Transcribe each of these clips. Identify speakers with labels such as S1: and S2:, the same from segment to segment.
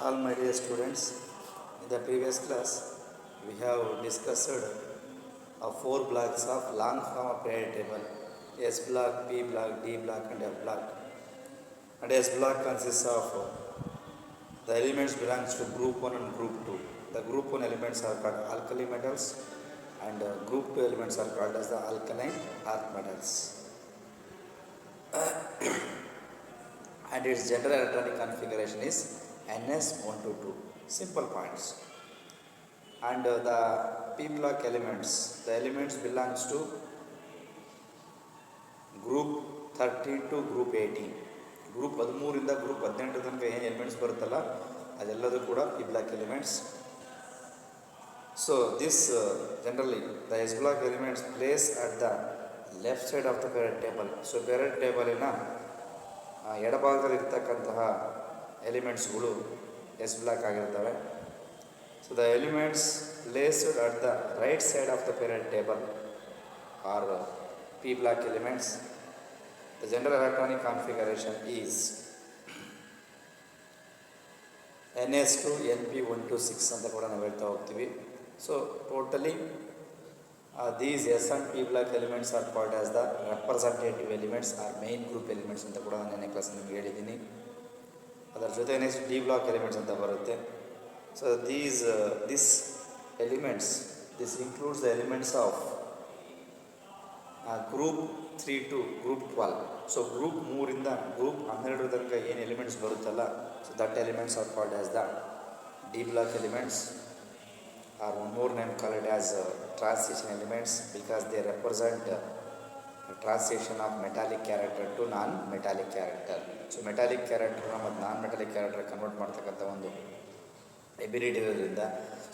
S1: All my dear students, in the previous class we have discussed four blocks of long form of periodic table: S block, P block, D block and F block. And S block consists of the elements belongs to group 1 and group 2. The group 1 elements are called alkali metals and group 2 elements are called as the alkaline earth metals. And its general electronic configuration is NS122. Simple points. And the P block elements, the elements belongs to group 13 to group 18. Group 13 group 18 ತನಕ ಏನು elements ಬರುತ್ತಲ್ಲ ಅದೆಲ್ಲದೂ ಕೂಡ P block elements. So this generally the S block elements place at the left side of the period table. So period ಟೇಬಲಿನ ಎಡಭಾಗದಲ್ಲಿ ಇರ್ತಕ್ಕಂತಹ ಎಲಿಮೆಂಟ್ಸ್ಗಳು S block ಆಗಿರ್ತವೆ. So the elements placed at the right side of the period table are P block elements. The general electronic configuration is NS2 NP126 ಅಂತ ಕೂಡ ನಾವು ಹೇಳ್ತಾ ಹೋಗ್ತೀವಿ. So totally these S and P block elements are called as the representative elements or main group elements ಅಂತ ಕೂಡ ನಾನು class ನಿಮಗೆ ಹೇಳಿದ್ದೀನಿ. ಅದರ ಜೊತೆ ನೆಕ್ಸ್ಟ್ D block elements ಅಂತ ಬರುತ್ತೆ. ಸೊ this elements, this includes the elements of group 3 to group 12. So group 3ರಿಂದ ಗ್ರೂಪ್ 12 ತನಕ ಏನು ಎಲಿಮೆಂಟ್ಸ್ ಬರುತ್ತಲ್ಲ, so that elements are called as the D block elements or one more name called as transition elements because they represent transition of metallic character to non metallic character. So metallic ಕ್ಯಾರೆಕ್ಟರ್ನ ಮತ್ತು non metallic character convert ಮಾಡ್ತಕ್ಕಂಥ ಒಂದು ability ಇರೋದ್ರಿಂದ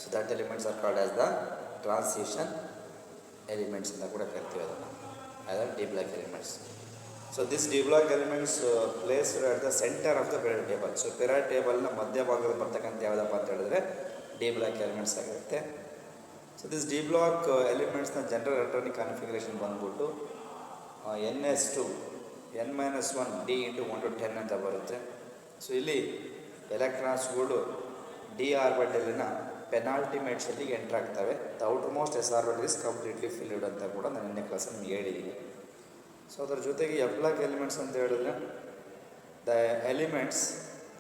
S1: so that elements are called as the transition elements ಅಂತ ಕೂಡ ಕರಿತೀವಿ ಅದನ್ನು other D block elements. So this D block elements placed at the center of the period table. So period ಟೇಬಲ್ನ ಮಧ್ಯಭಾಗದಲ್ಲಿ ಬರ್ತಕ್ಕಂಥ ಯಾವುದಪ್ಪ ಅಂತ ಹೇಳಿದ್ರೆ ಡಿ ಬ್ಲಾಕ್ ಎಲಿಮೆಂಟ್ಸ್ ಆಗಿರುತ್ತೆ. ಸೊ ದಿಸ್ ಡಿ ಬ್ಲಾಕ್ ಎಲಿಮೆಂಟ್ಸ್ನ ಜನರಲ್ ಎಲೆಕ್ಟ್ರಾನಿಕ್ ಕಾನ್ಫಿಗರೇಷನ್ ಬಂದ್ಬಿಟ್ಟು NS2 N-1 D into 1 to 10 ಅಂತ ಬರುತ್ತೆ. ಸೊ ಇಲ್ಲಿ ಎಲೆಕ್ಟ್ರಾನ್ಸ್ಗಳು ಡಿ ಆರ್ಬಿಟಲಿನ ಪೆನಾಲ್ಟಿಮೇಟ್ಸಲ್ಲಿ ಎಂಟ್ರ್ ಆಗ್ತವೆ. The outer most S orbital is completely filled ಅಂತ ಕೂಡ ನಾನು ನಿನ್ನೆ ಕ್ಲಾಸಲ್ಲಿ ನಿಮಗೆ ಹೇಳಿದ್ದೀನಿ. ಸೊ ಅದರ ಜೊತೆಗೆ ಎಫ್ ಬ್ಲಾಕ್ ಎಲಿಮೆಂಟ್ಸ್ ಅಂತ ಹೇಳಿದ್ರೆ the elements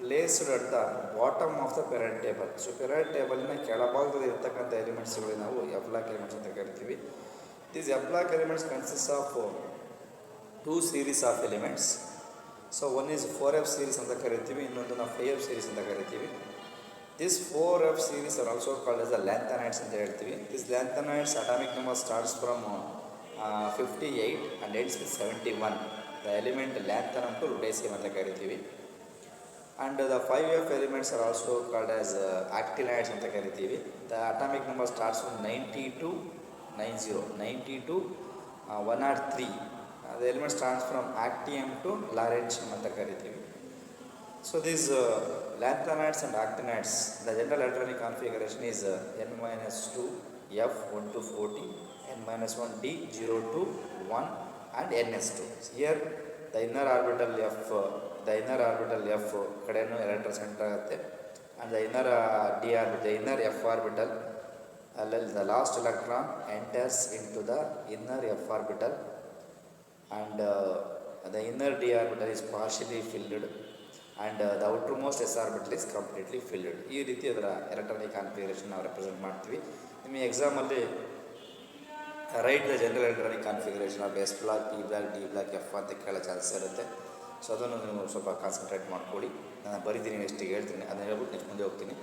S1: placed at the bottom of the period table. So period ಟೇಬಲ್ನ ಕೆಳಭಾಗದಲ್ಲಿ ಇರ್ತಕ್ಕಂಥ ಎಲಿಮೆಂಟ್ಸ್ಗಳು ನಾವು ಎಫ್ ಬ್ಲಾಕ್ ಎಲಿಮೆಂಟ್ಸ್ ಅಂತ ಕರಿತೀವಿ. These F block elements consist of 2 series of elements. So one is 4F series ಅಂತ ಕರಿತೀವಿ, ಇನ್ನೊಂದು ನಾವು 5F ಸೀರೀಸ್ ಅಂತ ಕರಿತೀವಿ. This 4F series are also called as the lanthanides ಅಂತ ಹೇಳ್ತೀವಿ. This lanthanides atomic number starts from 58 and ends with 71. The element lanthanum to lutetium ಅಂತ ಕರಿತೀವಿ. And the 5F elements are also called as actinides ಅಂತ ಕರಿತೀವಿ. The atomic number starts from 90 to 103. The element starts from actinium to lawrencium ಅಂತ ಕರಿತೀವಿ. So these lanthanides and actinides, the general electronic configuration is N-2 F 1 to 40, N-1 D 0 to 1 and NS2. Here the inner orbital F ಕಡೆನೂ electron centre ಆಗುತ್ತೆ and the inner the inner F orbital the last electron enters into the inner F orbital and the inner D orbital is partially filled and the outermost S orbital is completely filled. ಈ ರೀತಿ ಅದರ electronic configuration ನಾವು represent ಮಾಡ್ತೀವಿ. ನಿಮಗೆ ಎಕ್ಸಾಮಲ್ಲಿ write the general electronic configuration of S block, P block, D block, F ಅಂತ ಕೇಳೋ chances ಇರುತ್ತೆ. ಸೊ ಅದನ್ನು ನೀವು ಸ್ವಲ್ಪ ಕಾನ್ಸಂಟ್ರೇಟ್ ಮಾಡ್ಕೊಳ್ಳಿ. ನಾನು ಬರೀತೀನಿ, ನೆಕ್ಸ್ಟಿಗೆ ಹೇಳ್ತೀನಿ, ಅದನ್ನ ಹೇಳ್ಬಿಟ್ಟು ನೆಕ್ಸ್ಟ್ ಮುಂದೆ ಹೋಗ್ತೀನಿ.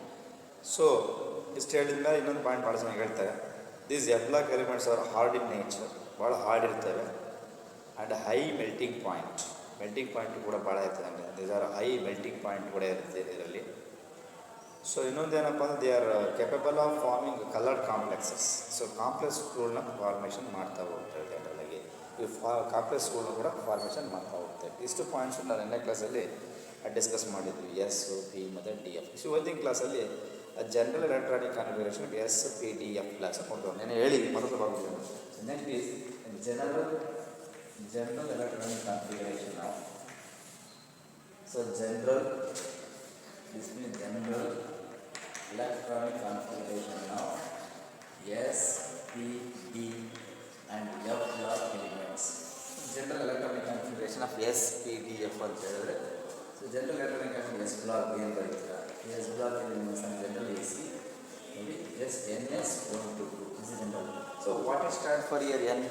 S1: ಸೊ ಇಷ್ಟು ಹೇಳಿದ ಮೇಲೆ ಇನ್ನೊಂದು ಪಾಯಿಂಟ್ ಭಾಳ ಚೆನ್ನಾಗಿ ಹೇಳ್ತಾರೆ. These F block elements are hard in nature, ಭಾಳ ಹಾರ್ಡ್ ಇರ್ತವೆ ಆ್ಯಂಡ್ ಹೈ ಮೆಲ್ಟಿಂಗ್ ಪಾಯಿಂಟ್ ಕೂಡ ಭಾಳ ಇರ್ತದೆ. ಹಂಗೆ these are high melting point ಕೂಡ ಇರುತ್ತೆ ಇದರಲ್ಲಿ. ಸೊ ಇನ್ನೊಂದೇನಪ್ಪ ಅಂದರೆ they are capable of forming coloured complexes. So ಕಾಂಪ್ಲೆಕ್ಸ್ಗಳನ್ನ ಫಾರ್ಮೇಷನ್ ಮಾಡ್ತಾ ಹೋಗ್ತಾರೆ ಜನರಲಾಗಿ. ಈ ಕಾಂಪ್ಲೆಕ್ಸ್ಗಳನ್ನ ಕೂಡ ಫಾರ್ಮೇಷನ್ ಮಾಡ್ತಾ ಹೋಗ್ತಾರೆ. ಇಷ್ಟು ಪಾಯಿಂಟ್ಸ್ ನಾನು ನೆನ್ನೆ ಕ್ಲಾಸಲ್ಲಿ ಡಿಸ್ಕಸ್ ಮಾಡಿದ್ವಿ, ಎಸ್, ಪಿ ಮತ್ತು ಡಿ ಎಫ್. ಸೊ ಇವತ್ತಿನ ಕ್ಲಾಸಲ್ಲಿ general electronic configuration S, P, D, F class ಕೊಡ್ತಾರೆ. ನಾನು ಹೇಳಿ ಮೊದಲು ಭಾಗದಲ್ಲಿ next is general electronic configuration of. So general This means general electronic configuration of S, P, D and F block elements. General electronic configuration of S, P, D, F ಅಂತ ಹೇಳಿದ್ರೆ so general electronic configuration S block ಏನು ಬರೀತೀರಾ S block elements and general AC ನೋಡಿ S NS 1 to 2 this is general. So what is stand for here N?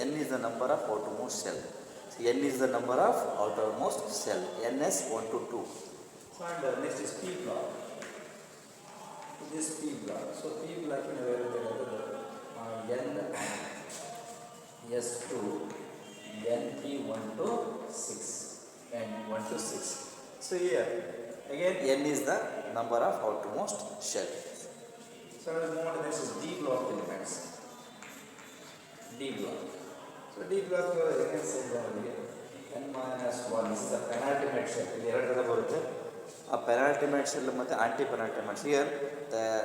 S1: N is the number of outermost cell. So N is the number of outermost cell. NS 1 to 2. So and next is P block. This P block. So P block in where N S2 NP 1 to 6 and 1 to 6. So here again N is the number of outermost shell. So this is D block elements. D block. So D block again same N minus 1 is the penultimate shell. A penultimate shell and anti-penultimate. Here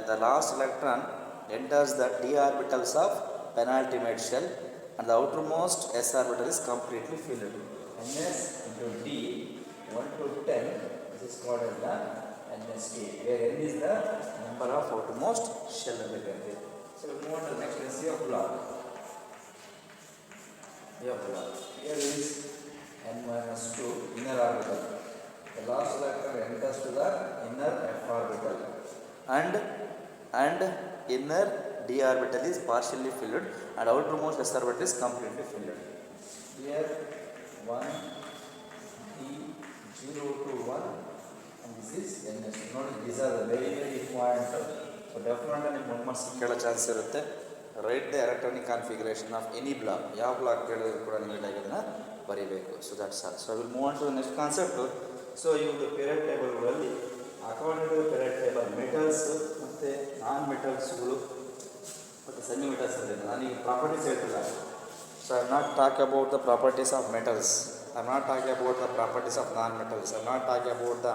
S1: the last electron enters the d orbitals of penultimate shell and the outermost s orbital is completely filled. Ns into d 1 to 10 this is called as the NST, where n is the number of outermost shell in the country. So we move on to the next is F block. F block. Here is n minus 2 inner orbital. The last electron enters to the inner f orbital and inner d orbital is partially filled and outermost s orbital is completely filled. Here 1 d 0 to 1 and this is ns. Notice these are the very important. So definitely ನಿಮಗೆ 1 marks ಕೇಳೋ chance ಇರುತ್ತೆ. Write the electronic configuration of any block. ಯಾವ block ಕೇಳಿದ್ರು ಕೂಡ ನೀವು ಇದನ್ನ ಬರೀಬೇಕು. So that's all. So I will move on to the next concept. So ಇವರು ಪೀರಿಯಡ್ ಟೇಬಲ್ಗಳಲ್ಲಿ according to period table metals ಮತ್ತು ನಾನ್ ಮೆಟಲ್ಸ್ಗಳು ಮತ್ತು ಸೆಮಿ ಮೆಟಲ್ಸ್ ಅಂದರೆ ನಾನೀಗ ಪ್ರಾಪರ್ಟೀಸ್ ಹೇಳ್ತಿಲ್ಲ. So I not talk about the properties of metals, I not talk about the properties of non metals, I not talk about the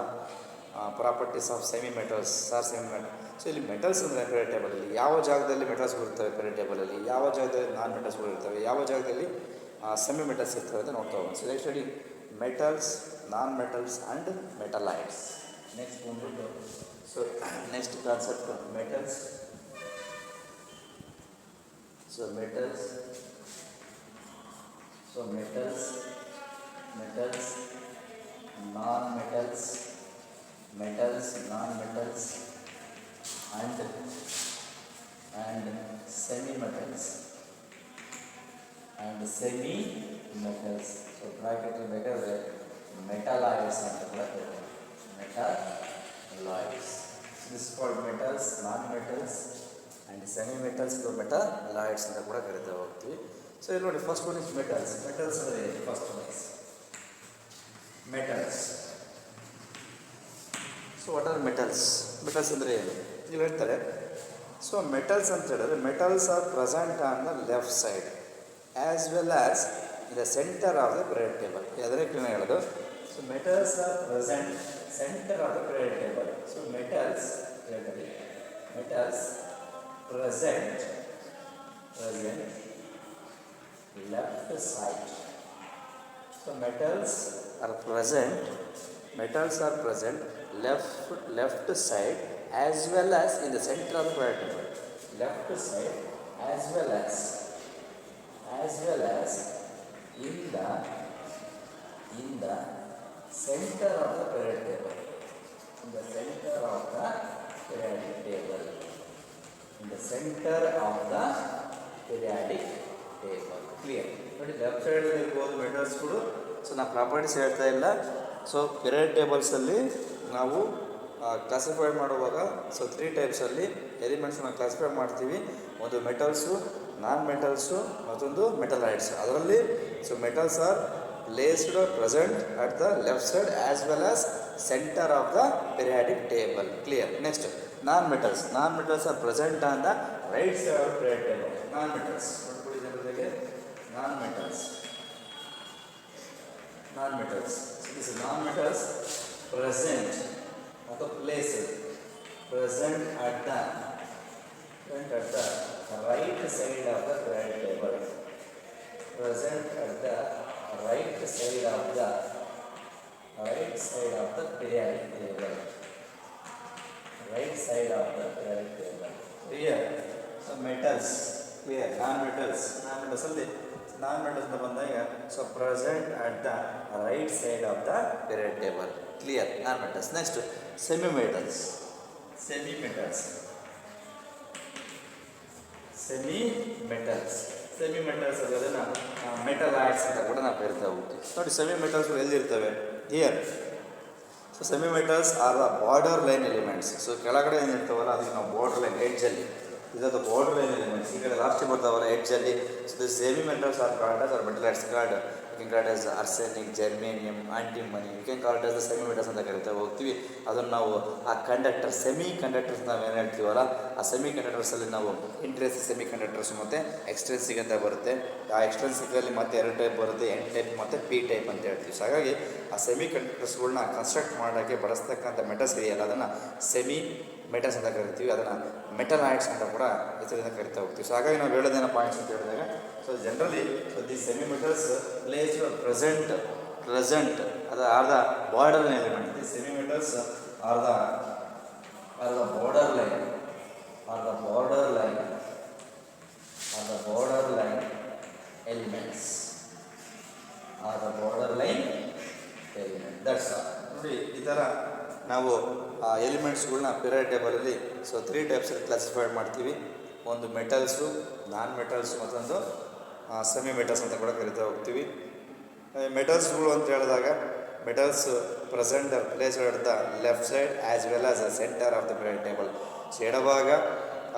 S1: properties of semi metals R semi metal. So ಇಲ್ಲಿ metals ಅಂದರೆ period ಟೇಬಲಲ್ಲಿ ಯಾವ ಜಾಗದಲ್ಲಿ ಮೆಟಲ್ಸ್ಗಳು ಇರ್ತವೆ, period ಟೇಬಲಲ್ಲಿ ಯಾವ ಜಾಗದಲ್ಲಿ ನಾನ್ ಮೆಟಲ್ಸ್ಗಳು ಇರ್ತವೆ, ಯಾವ ಜಾಗದಲ್ಲಿ ಸೆಮಿ ಮೆಟಲ್ಸ್ ಇರ್ತವೆ ಅಂತ ನೋಡ್ತಾ ಹೋಗೋಣ. So next study metals, non-metals and metallites. Next one. So next concept metals. So metals, non-metals, metals, non-metals and semi-metals and semi-metals. So bracket ಬೇಕಾದ್ರೆ metalloids ಅಂತ ಕೂಡ ಹೇಳ್ತಾರೆ. Metalloids. So this is called metals, non-metals and semi-metals or metalloids ಅಂತ ಕೂಡ ಕರೀತಾ ಹೋಗ್ತೀವಿ. So ಇಲ್ಲಿ ನೋಡಿ first one is metals. Metals ಅಂದರೆ first one is metals. So what are metals? Metals ಅಂದರೆ ಏನು ಇಲ್ಲಿ ಹೇಳ್ತಾರೆ. So metals ಅಂತ ಹೇಳಿದ್ರೆ metals are present on the left side as well as in the center of the periodic table. ಅದಕ್ಕೆ ಹೇಳೋದು. So metals are present center of the periodic table. So metals present left side. So metals are present left side as well as in the center of the periodic table. Left side as well as in the center of the periodic table. In the center of the periodic table. In the center of the periodic table. Clear? But left side ಇರ್ಬೋದು ಮೆಟಲ್ಸ್ಗಳು. So ನಾವು properties ಹೇಳ್ತಾ ಇಲ್ಲ. So period ಟೇಬಲ್ಸಲ್ಲಿ ನಾವು classify ಮಾಡುವಾಗ so 3 ಟೈಪ್ಸಲ್ಲಿ ಎಲಿಮೆಂಟ್ಸ್ನ classify ಮಾಡ್ತೀವಿ. ಒಂದು metals, ನಾನ್ metals ಮತ್ತೊಂದು ಮೆಟಲೈಟ್ಸ್. ಅದರಲ್ಲಿ so metals are placed present at the left side as well as centre of the periodic table. Clear? Next non metals are present on the right side of periodic table. Non metals ನೋಡ್ಕೊಳ್ಳಿ ಜನರಿಗೆ. Non metals this non-metals present at the place present at the right side of the periodic table. Present at the right side of the periodic table. side of the periodic table. Here, so metals, clear, non-metals ಅಲ್ಲಿ non-metals ಅಂತ ಬಂದಾಗ so present at the right side of the periodic table. Clear, non-metals. Next, semi-metals. Semi-metals. Semi metals ಅದನ್ನು metalloids ಅಂತ ಕೂಡ ನಾವು ಕರಿತಾ ಹೋಗ್ತೀವಿ. ನೋಡಿ ಸೆಮಿ ಮೆಟಲ್ಸ್ ಎಲ್ಲಿರ್ತವೆ? Here. So semi metals are the border line elements. So ಕೆಳಗಡೆ ಏನಿರ್ತಾವಲ್ಲ ಅದಕ್ಕೆ ನಾವು ಬಾರ್ಡರ್ ಲೈನ್ ಎಡ್ಜಲ್ಲಿ, ಇದದು ಬಾರ್ಡರ್ ಲೈನ್ ಎಲಿಮೆಂಟ್ಸ್. ಈ ಕಡೆ ಲಾಸ್ಟ್ ಬರ್ತಾವಲ್ಲ ಎಡ್ಜಲ್ಲಿ. So the semi metals are called as or metalloids called. You can called as arsenic, germanium, antimony. You can called as the semi metals ಅಂತ ಕರಿತಾ ಹೋಗ್ತೀವಿ. ಅದನ್ನು ನಾವು ಆ ಕಂಡಕ್ಟರ್, ಸೆಮಿ ಕಂಡಕ್ಟರ್ಸ್ ನಾವು ಏನು ಹೇಳ್ತೀವಲ್ಲ ಆ ಸೆಮಿ ಕಂಡಕ್ಟರ್ಸಲ್ಲಿ ನಾವು ಇಂಟ್ರೆನ್ಸಿಕ್ ಸೆಮಿ ಕಂಡಕ್ಟರ್ಸ್ ಮತ್ತು ಎಕ್ಸ್ಟ್ರೆನ್ಸಿಕ್ ಅಂತ ಬರುತ್ತೆ. ಆ ಎಕ್ಸ್ಟ್ರೆನ್ಸಿಕಲ್ಲಿ ಮತ್ತೆ 2 ಟೈಪ್ ಬರುತ್ತೆ, ಎನ್ ಟೈಪ್ ಮತ್ತು ಪಿ ಟೈಪ್ ಅಂತ ಹೇಳ್ತೀವಿ. ಸೊ ಹಾಗಾಗಿ ಆ ಸೆಮಿ ಕಂಡಕ್ಟರ್ಸ್ಗಳನ್ನ ಕನ್ಸ್ಟ್ರಕ್ಟ್ ಮಾಡೋಕ್ಕೆ ಬಳಸ್ತಕ್ಕಂಥ ಮೆಟಲ್ಸ್ ಇದೆಯಲ್ಲ ಅದನ್ನು ಸೆಮಿ ಮೆಟಲ್ಸ್ ಅಂತ ಕರಿತೀವಿ. ಅದನ್ನು ಮೆಟಲ್ ಆಯ್ಡ್ಸ್ ಅಂತ ಕೂಡ ಹೆಸರಿಂದ ಕರಿತಾ ಹೋಗ್ತೀವಿ. ಸೊ ಹಾಗಾಗಿ ನಾವು ಹೇಳೋದೇನೋ ಪಾಯಿಂಟ್ಸ್ ಅಂತ ಹೇಳಿದಾಗ so generally so the semi metals place present ಅದು are the border line element. The semi metals are the border line elements that's all. ನೋಡಿ ಈ ಥರ ನಾವು ಆ ಎಲಿಮೆಂಟ್ಸ್ಗಳ್ನ ಪಿರಿಯಾಡಿಕ್ ಟೇಬಲಲ್ಲಿ ಸೊ 3 ಟೈಪ್ಸಲ್ಲಿ ಕ್ಲಾಸಿಫೈಡ್ ಮಾಡ್ತೀವಿ. ಒಂದು ಮೆಟಲ್ಸು, ನಾನ್ ಮೆಟಲ್ಸ್, ಮತ್ತೊಂದು ಸೆಮಿ ಮೆಟಲ್ಸ್ ಅಂತ ಕೂಡ ಕರಿತಾ ಹೋಗ್ತೀವಿ. ಮೆಟಲ್ಸ್ಗಳು ಅಂತ ಹೇಳಿದಾಗ metals present place at the left side as well as the center of the periodic table. So ಎಡಭಾಗ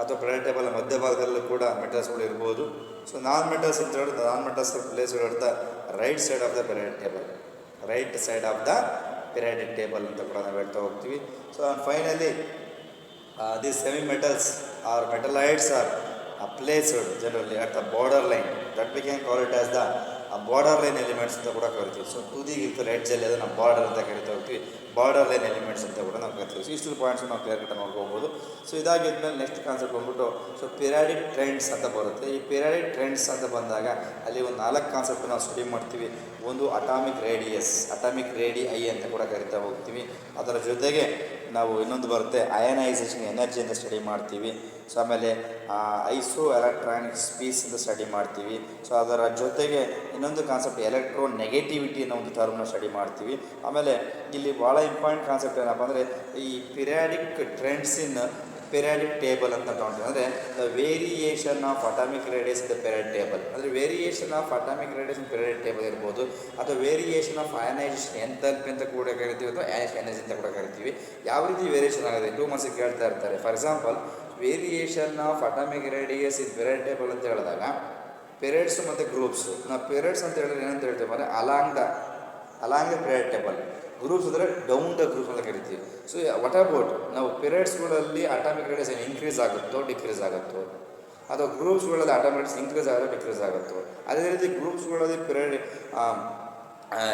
S1: ಅಥವಾ ಪಿರಿಯಾಡಿಕ್ ಟೇಬಲ್ ಮಧ್ಯಭಾಗದಲ್ಲೂ ಕೂಡ ಮೆಟಲ್ಸ್ಗಳು ಇರ್ಬೋದು. ಸೊ ನಾನ್ ಮೆಟಲ್ಸ್ ಅಂತ ಹೇಳಿದ್ರೆ non metals place at the right side of the periodic table ಅಂತ ಕೂಡ ನಾವು ಹೇಳ್ತಾ ಹೋಗ್ತೀವಿ. So finally the semi metals are metalloids are placed generally at the border line, that we can call it as the border line elements ಅಂತ ಕೂಡ ಕರಿತೀವಿ. So ತುದಿಗೆ ಇರ್ತಲ್ಲ ಎಡ್ಜಲ್ಲಿ ಅದನ್ನು ಬಾರ್ಡರ್ ಅಂತ ಕರಿತಾ ಹೋಗ್ತೀವಿ, ಬಾರ್ಡರ್ ಲೈನ್ ಎಲಿಮೆಂಟ್ಸ್ ಅಂತ ಕೂಡ ನಾವು ಕರಿತೀವಿ. ಸೊ ಇಷ್ಟು ಪಾಯಿಂಟ್ಸ್ ನಾವು ಕ್ಲಿಯರ್ ಕಟ್ ನೋಡ್ಕೋಬೋದು. ಸೊ ಇದಾಗಿದ್ಮೇಲೆ ನೆಕ್ಸ್ಟ್ ಕಾನ್ಸೆಪ್ಟ್ ಬಂದ್ಬಿಟ್ಟು ಸೊ ಪಿರಿಯಾಡಿಕ್ ಟ್ರೆಂಡ್ಸ್ ಅಂತ ಬರುತ್ತೆ. ಈ ಪಿರಿಯಾಡಿಕ್ ಟ್ರೆಂಡ್ಸ್ ಅಂತ ಬಂದಾಗ ಅಲ್ಲಿ ಒಂದು 4 ಕಾನ್ಸೆಪ್ಟ್ ನಾವು ಸ್ಟಡಿ ಮಾಡ್ತೀವಿ. ಒಂದು ಅಟಾಮಿಕ್ ರೇಡಿಐ ಅಂತ ಕೂಡ ಕರಿತಾ ಹೋಗ್ತೀವಿ. ಅದರ ಜೊತೆಗೆ ನಾವು ಇನ್ನೊಂದು ಬರುತ್ತೆ ಅಯನೈಸೇಷನ್ ಎನರ್ಜಿ ಅಂತ ಸ್ಟಡಿ ಮಾಡ್ತೀವಿ. ಸೊ ಆಮೇಲೆ ಐಸೋ ಎಲೆಕ್ಟ್ರಾನಿಕ್ ಸ್ಪೀಸ್ ಅಂತ ಸ್ಟಡಿ ಮಾಡ್ತೀವಿ. ಸೊ ಅದರ ಜೊತೆಗೆ ಇನ್ನೊಂದು ಕಾನ್ಸೆಪ್ಟ್ ಎಲೆಕ್ಟ್ರೋ ನೆಗೆಟಿವಿಟಿ ಅನ್ನೋ ಒಂದು ಟರ್ಮ್ನ ಸ್ಟಡಿ ಮಾಡ್ತೀವಿ. ಆಮೇಲೆ ಇಲ್ಲಿ ಭಾಳ ಇಂಪಾರ್ಟೆಂಟ್ ಕಾನ್ಸೆಪ್ಟ್ ಏನಪ್ಪ ಅಂದರೆ ಈ periodic trends in periodic table ಅಂತ ತಗೊಂಡ್ರೆ ಅಂದರೆ the variation of atomic radius in the periodic table. ಅಂದರೆ variation of atomic radius in periodic table ಇರ್ಬೋದು, ಅಥವಾ ವೇರಿಯೇಷನ್ ಆಫ್ ಅಯನೈಸೇಷನ್ ಎಂಥಾಲ್ಪಿ ಅಂತ ಕೂಡ ಕರಿತೀವಿ, ಅಥವಾ ಎನರ್ಜಿ ಅಂತ ಕೂಡ ಕರಿತೀವಿ. ಯಾವ ರೀತಿ ವೇರಿಯೇಷನ್ ಆಗುತ್ತೆ 2 ಮಂತ್ಸಿಗೆ ಕೇಳ್ತಾ ಇರ್ತಾರೆ. For example variation of atomic radius in periodic table ಅಂತ ಹೇಳಿದಾಗ ಪಿರಿಯಡ್ಸ್ ಮತ್ತು ಗ್ರೂಪ್ಸು. ನಾವು ಪಿರಿಯಡ್ಸ್ ಅಂತ ಹೇಳಿದ್ರೆ ಏನಂತ ಹೇಳ್ತೀವಿ ಅಂದರೆ along the periodic table. Groups ಅಂದರೆ ಡೌನ್ ದ ಗ್ರೂಪ್ಸ್ ಅಂತ ಕರಿತೀವಿ. ಸೊ ವಾಟ್ ಅಬೌಟ್ ನಾವು ಪಿರಿಯಡ್ಸ್ಗಳಲ್ಲಿ ಅಟಾಮಿಕ್ ರೇಡಿಯಸ್ ಇನ್ಕ್ರೀಸ್ ಆಗುತ್ತೋ ಡಿಕ್ರೀಸ್ ಆಗುತ್ತೋ, ಅಥವಾ ಗ್ರೂಪ್ಸ್ಗಳಲ್ಲಿ ಅಟಾಮಿಕ್ ರೇಡಿಯಸ್ ಇನ್ಕ್ರೀಸ್ ಆಗುತ್ತೋ ಡಿಕ್ರೀಸ್ ಆಗುತ್ತೋ. ಅದೇ ರೀತಿ ಗ್ರೂಪ್ಸ್ಗಳಲ್ಲಿ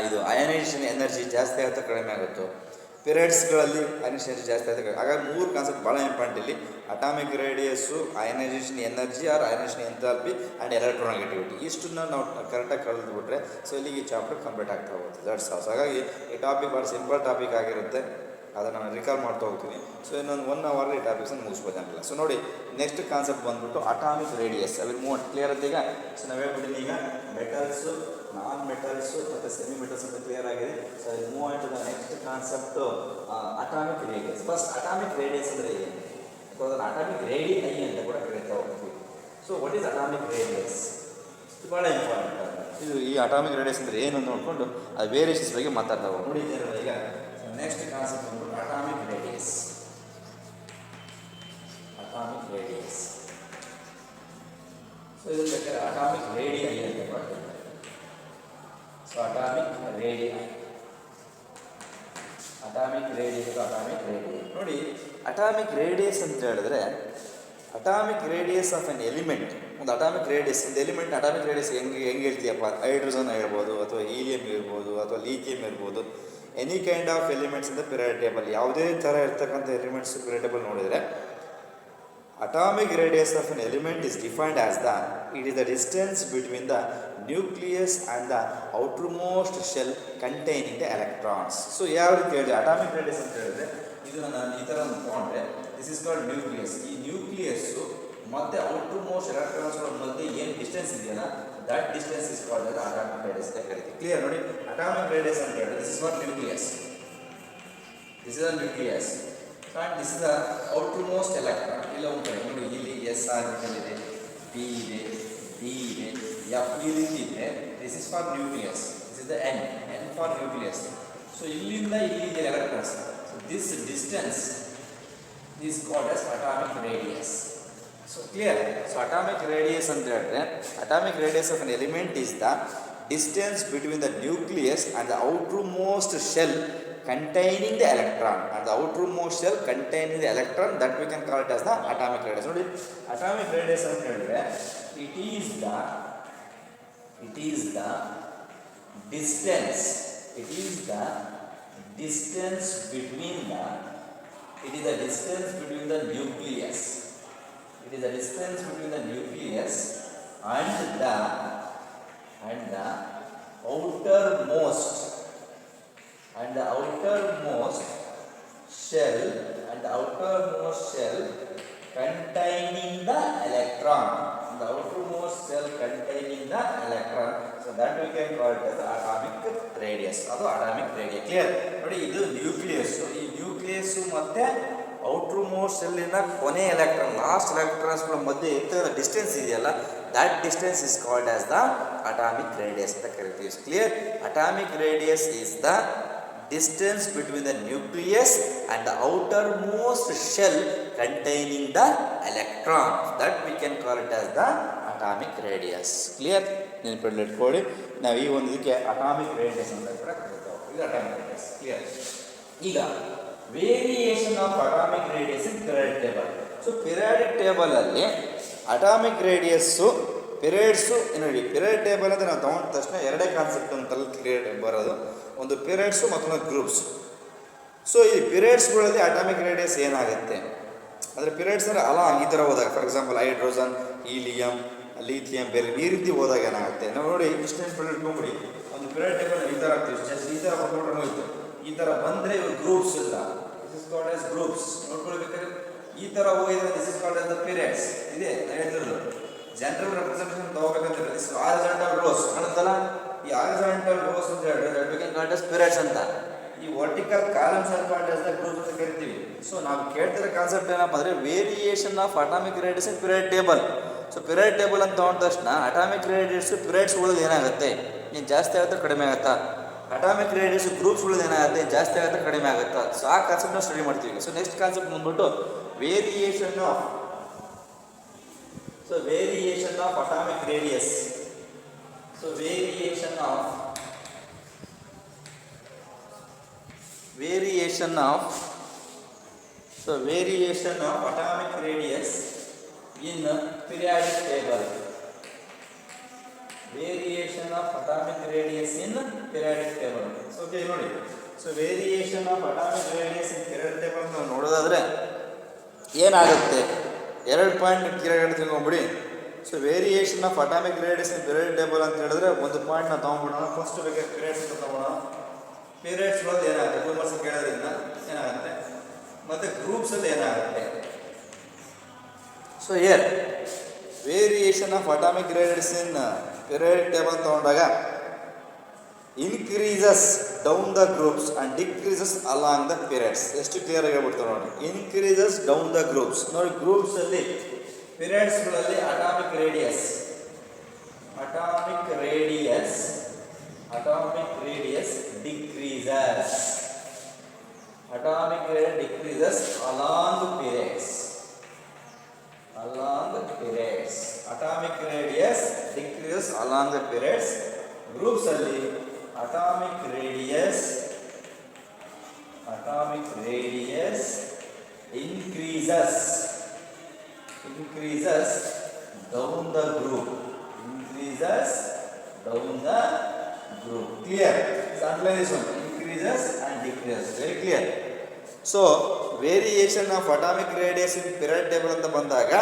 S1: ಇದು ಅಯನೈಸೇಷನ್ ಎನರ್ಜಿ ಜಾಸ್ತಿ ಆಗುತ್ತೋ ಕಡಿಮೆ ಆಗುತ್ತೋ, ಪಿರಿಯಡ್ಸ್ಗಳಲ್ಲಿ ಅಯನೈಸೇಷನ್ ಜಾಸ್ತಿ ಆಗುತ್ತೆ. ಹಾಗಾಗಿ 3 ಕಾನ್ಸೆಪ್ಟ್ ಭಾಳ ಇಂಪಾರ್ಟೆಂಟ್ ಇಲ್ಲಿ: atomic radius, ionisation energy or ionisation enthalpy and electronegativity. ಇಷ್ಟನ್ನು ನಾವು ಕರೆಕ್ಟಾಗಿ ಕಳೆದುಬಿಟ್ರೆ ಸೊ ಇಲ್ಲಿಗೆ ಈ ಚಾಪ್ಟರ್ ಕಂಪ್ಲೀಟ್ ಆಗ್ತಾ ಹೋಗುತ್ತೆ. That's all. ಹಾಗಾಗಿ ಈ ಟಾಪಿಕ್ ಭಾಳ ಸಿಂಪಲ್ ಟಾಪಿಕ್ ಆಗಿರುತ್ತೆ, ಅದನ್ನು ನಾನು ರಿಕಾಲ್ ಮಾಡ್ತಾ ಹೋಗ್ತೀನಿ. ಸೊ ಇನ್ನೊಂದು 1 hour ಈ ಟಾಪಿಕ್ಸನ್ನು ಮುಗಿಸ್ಬೋದಲ್ಲ. ಸೊ ನೋಡಿ ನೆಕ್ಸ್ಟ್ ಕಾನ್ಸೆಪ್ಟ್ ಬಂದ್ಬಿಟ್ಟು atomic radius. Evil move clear ಅಂತ ಈಗ. ಸೊ ನಾವು ಹೇಳ್ಬಿಟ್ಟಿನಿ ಈಗ ಮೆಟಲ್ಸು, ನಾನ್ ಮೆಟಲ್ಸು ಮತ್ತು ಸೆಮಿ ಮೆಟಲ್ಸ್ ಅಂತ ಕ್ಲಿಯರ್ ಆಗಿದೆ. ಸೊ ಇದು ಮೂವ್ ಆಯಿತು the next concept atomic radius. First atomic radius ಅಂದರೆ ಏನು, ಅಥವಾ ಅದನ್ನು ಅಟಾಮಿಕ್ ರೇಡಿಐ ಅಂತ ಕೂಡ ಕರೀತಾ ಹೋಗ್ತೀವಿ. So what is atomic radius? ಇದು ಭಾಳ ಇಂಪಾರ್ಟೆಂಟ್. ಇದು ಈ ಅಟಾಮಿಕ್ ರೇಡಿಯಸ್ ಅಂದರೆ ಏನು ಅಂತ ನೋಡಿಕೊಂಡು ಅದು ವೇರಿಯೇಷನ್ಸ್ ಬಗ್ಗೆ ಮಾತಾಡ್ತಾ ಹೋಗಿ. ನೋಡಿ ಈಗ ನೆಕ್ಸ್ಟ್ ಕಾನ್ಸೆಪ್ಟ್ ಬಂದ್ಬಿಟ್ಟು ಅಟಾಮಿಕ್ ರೇಡಿಯಸ್. ಸೊ ಇದು ಬೇಕಾದ್ರೆ ಅಟಾಮಿಕ್ ರೇಡಿಐ ಅಂತ ಮಾಡ್ತೀವಿ. ಸೊ ಅಟಾಮಿಕ್ ರೇಡಿಯಸ್ ನೋಡಿ, ಅಟಾಮಿಕ್ ರೇಡಿಯಸ್ ಅಂತ ಹೇಳಿದ್ರೆ atomic radius of an element. ಒಂದು ಅಟಾಮಿಕ್ ರೇಡಿಯಸ್ ಒಂದು ಎಲಿಮೆಂಟ್ ಅಟಾಮಿಕ್ ರೇಡಿಯಸ್ ಹೆಂಗೆ ಹೇಳ್ತೀಯಪ್ಪ? ಹೈಡ್ರೋಜನ್ ಹೇಳ್ಬೋದು, ಅಥವಾ ಹೀಲಿಯಂ ಇರ್ಬೋದು, ಅಥವಾ ಲೀಥಿಯಂ ಇರ್ಬೋದು. ಎನಿ ಕೈಂಡ್ ಆಫ್ ಎಲಿಮೆಂಟ್ಸ್ ಇಂದ ಪಿರಿಯಾಡಿಕ್ ಟೇಬಲ್, ಯಾವುದೇ ಥರ ಇರ್ತಕ್ಕಂಥ ಎಲಿಮೆಂಟ್ಸ್ ಪಿರಿಯಾಡಿಕ್ ಟೇಬಲ್ ನೋಡಿದರೆ atomic radius of an element is defined as it is the distance between the nucleus and the outermost shell containing the electrons. So ಯಾವ ರೀತಿ ಹೇಳಿದೆ atomic radius ಅಂತ ಹೇಳಿದ್ರೆ, ಇದು ನಾನು ಈ ಥರ ತಗೊಂಡ್ರೆ the this is called nucleus. ಈ ನ್ಯೂಕ್ಲಿಯಸ್ಸು ಮತ್ತೆ ಔಟರ್ ಮೋಸ್ಟ್ ಎಲೆಕ್ಟ್ರಾನ್ಸ್ಗಳ ಮಧ್ಯೆ ಏನು ಡಿಸ್ಟೆನ್ಸ್ ಇದೆಯಲ್ಲ that distance is called as atomic radius ಅಂತ ಕರಿತೀವಿ. ಕ್ಲಿಯರ್ ನೋಡಿ, ಅಟಾಮಿಕ್ ರೇಡಿಯಸ್ ಅಂತ ಹೇಳಿದ್ರೆ this is not nucleus, this is a nucleus and this is a outer most electron. ಇಲ್ಲ ಒಂದು ಕಡೆ ನೋಡಿ, ಇಲ್ಲಿ ಎಸ್ ಆರ್ಬಿಟಲ್ ಇದೆ, ಪಿ ಇದೆ, ಡಿ ಇದೆ, ಎಫ್ ಈ ರೀತಿ ಇದೆ. This is for nucleus, this is the N for nucleus. So ಇಲ್ಲಿಂದ ಇಲ್ಲಿಗೆ electrons, so this distance is called as atomic radius. So clear? So atomic radius and atomic radius of an element is the distance between the nucleus and the outermost shell containing the electron, and the outermost shell containing the electron, that we can call it as the atomic radius. Nodi, atomic radius and it is the distance, it is the distance between the it is the distance between the nucleus. It is the distance between the nucleus and the outermost shell containing the electron. The outermost shell containing the electron. So that we can call it as the atomic radius. ಅದು atomic radius. Clear? ನೋಡಿ, ಇದು nucleus. ಈ nucleus ಮತ್ತೆ outer most ಸೆಲ್ಲಿನ ಕೊನೆ electron, last ಎಲೆಕ್ಟ್ರಾನ್ಸ್ಗಳ ಮಧ್ಯೆ ಇರ್ತಕ್ಕಂಥ distance ಇದೆಯಲ್ಲ that distance is called as the atomic radius ಅಂತ ಕರಿತೀವಿ. Clear? Atomic radius is the distance between the nucleus and the outermost shell containing the electron, that we can call it as the atomic radius. Clear? ನೆನಪಿನಲ್ಲಿ ಇಟ್ಕೊಳ್ಳಿ, ನಾವು ಈ ಒಂದು ಇದಕ್ಕೆ atomic radius ಅಂತ ಕೂಡ ಕರೀತೀವಿ. ಇದು ಅಟಾಮಿಕ್ ರೇಡಿಯಸ್. ಕ್ಲಿಯರ್? ಈಗ variation of atomic radius in periodic table. So periodic table ಅಲ್ಲಿ ಅಟಾಮಿಕ್ ರೇಡಿಯಸ್ಸು ಪಿರಿಯಡ್ಸು ನೋಡಿ, ಪಿರಿಯಡ್ ಟೇಬಲ್ ಅಂದರೆ ನಾವು ತಗೊಂಡ ತಕ್ಷಣ ಎರಡೇ ಕಾನ್ಸೆಪ್ಟ್ ಅಂತಲ್ಲಿ ಕ್ಲಿಯರ್ ಬರೋದು, ಒಂದು ಪಿರಿಯಡ್ಸು ಮತ್ತೊಂದು ಗ್ರೂಪ್ಸ್. ಸೊ ಈ ಪಿರಿಯಡ್ಸ್ಗಳಲ್ಲಿ ಅಟಾಮಿಕ್ ರೇಡಿಯಸ್ ಏನಾಗುತ್ತೆ ಅಂದರೆ ಪಿರಿಯಡ್ಸ್ ಅಂದರೆ ಈ ಥರ ಹೋದಾಗ, for example hydrogen, helium, lithium, ಬೇರೆ ಈ ರೀತಿ ಹೋದಾಗ ಏನಾಗುತ್ತೆ ನಾವು ನೋಡಿ, ಇಷ್ಟೇನು ಪಿರಿಯಡ್ ತೊಗೊಂಬಿಡಿ, ಒಂದು ಪಿರಿಯಡ್ ಟೇಬಲ್ ಈ ಥರ ಆಗ್ತೀವಿ, ಜಸ್ಟ್ ಈ ಥರ ಬರ್ಕೊಂಡ್ರೆ ಹೋಯ್ತು. ಈ ಥರ ಬಂದರೆ ಇವು ಗ್ರೂಪ್ಸ್ ಇಲ್ಲ, this is called as groups. ನೋಡ್ಕೊಳ್ಬೇಕಾದ್ರೆ ಈ ಥರ ಹೋಗಿದ್ರೆ this is called as the periods. ಇದೆ ಹೇಳಿದ್ರು ಜನರಲ್ ರೆಪ್ರೆಸೆಂಟೇಷನ್ ತಗೋಬೇಕಂತ ದಿಸ್ ಹಾರಿಜಾಂಟಲ್ ರೋಸ್ ಕಾಣುತ್ತಲ್ಲ, ಈ ಹಾರಿಜಾಂಟಲ್ ರೋಸ್ ಅಂತ ಹೇಳಿದ್ರೆ ಕಾಲ್ಡ್ ಆಸ್ ಪಿರಿಯಡ್ಸ್ ಅಂತ. ಈ vertical columns R called as the groups ಅಂತ ಕರಿತೀವಿ. ಸೊ ನಾವು ಕೇಳ್ತಿರೋ ಕಾನ್ಸೆಪ್ಟ್ ಏನಪ್ಪ ಅಂದರೆ variation of atomic radius in period table. So period table ಅಂತ ತಗೊಂಡ ತಕ್ಷಣ ಅಟಾಮಿಕ್ ರೇಡಿಯಸ್ ಪಿರಿಯಡ್ಸ್ಗಳಲ್ಲಿ ಏನಾಗುತ್ತೆ, ಏನು ಜಾಸ್ತಿ ಆಗುತ್ತೆ ಕಡಿಮೆ ಆಗುತ್ತಾ, ಅಟಾಮಿಕ್ ರೇಡಿಯಸ್ ಗ್ರೂಪ್ಸ್ಗಳಲ್ಲಿ ಏನಾಗುತ್ತೆ ಜಾಸ್ತಿ ಆಗುತ್ತೆ ಕಡಿಮೆ ಆಗುತ್ತಾ. ಸೊ ಆ ಕಾನ್ಸೆಪ್ಟ್ ನಾವು ಸ್ಟಡಿ ಮಾಡ್ತೀವಿ. ಸೊ ನೆಕ್ಸ್ಟ್ ಕಾನ್ಸೆಪ್ಟ್ ಬಂದ್ಬಿಟ್ಟು variation of atomic radius. So variation of atomic radius in periodic table. Variation of atomic radius in periodic table. So okay ನೋಡಿ, so variation of atomic radius in periodic table ನಾವು ನೋಡೋದಾದ್ರೆ ಏನಾಗುತ್ತೆ, ಎರಡು point clear ತಿಳ್ಕೊಂಬಿಡಿ. So variation of atomic radius in period table ಅಂತ ಹೇಳಿದ್ರೆ ಒಂದು point ನಾವು ತೊಗೊಂಡ್ಬಿಡೋಣ. ಫಸ್ಟ್ ಬಗ್ಗೆ ಪಿರಿಯಡ್ಸ್ ಅಂತ ತೊಗೊಳೋಣ. ಪಿರಿಯಡ್ಸ್ಗಳಲ್ಲಿ ಏನಾಗುತ್ತೆ, ಗ್ರೂಪ್ಸ್ ಕೇಳೋದ್ರಿಂದ ಏನಾಗುತ್ತೆ, ಮತ್ತು ಗ್ರೂಪ್ಸಲ್ಲಿ ಏನಾಗುತ್ತೆ. So here variation of atomic radius in period table ತೊಗೊಂಡಾಗ increases down the groups and decreases along the periods. ಎಷ್ಟು ಕ್ಲಿಯರ್ ಆಗಿ ಹೇಳ್ಬಿಡ್ತಾರೆ ನೋಡಿ, ಇನ್ಕ್ರೀಸಸ್ ಡೌನ್ ದ ಗ್ರೂಪ್ಸ್. ನೋಡಿ, ಗ್ರೂಪ್ಸಲ್ಲಿ ಪಿರಿಯಡ್ಸ್ಗಳಲ್ಲಿ atomic radius decreases. Atomic radius decreases along periods. Atomic radius decreases along the periods. Groups ಅಲ್ಲಿ atomic radius increases down the group. Clear? So underline this one, increases and decreases. Very clear. So variation of atomic radius in period table ಅಂತ ಬಂದಾಗ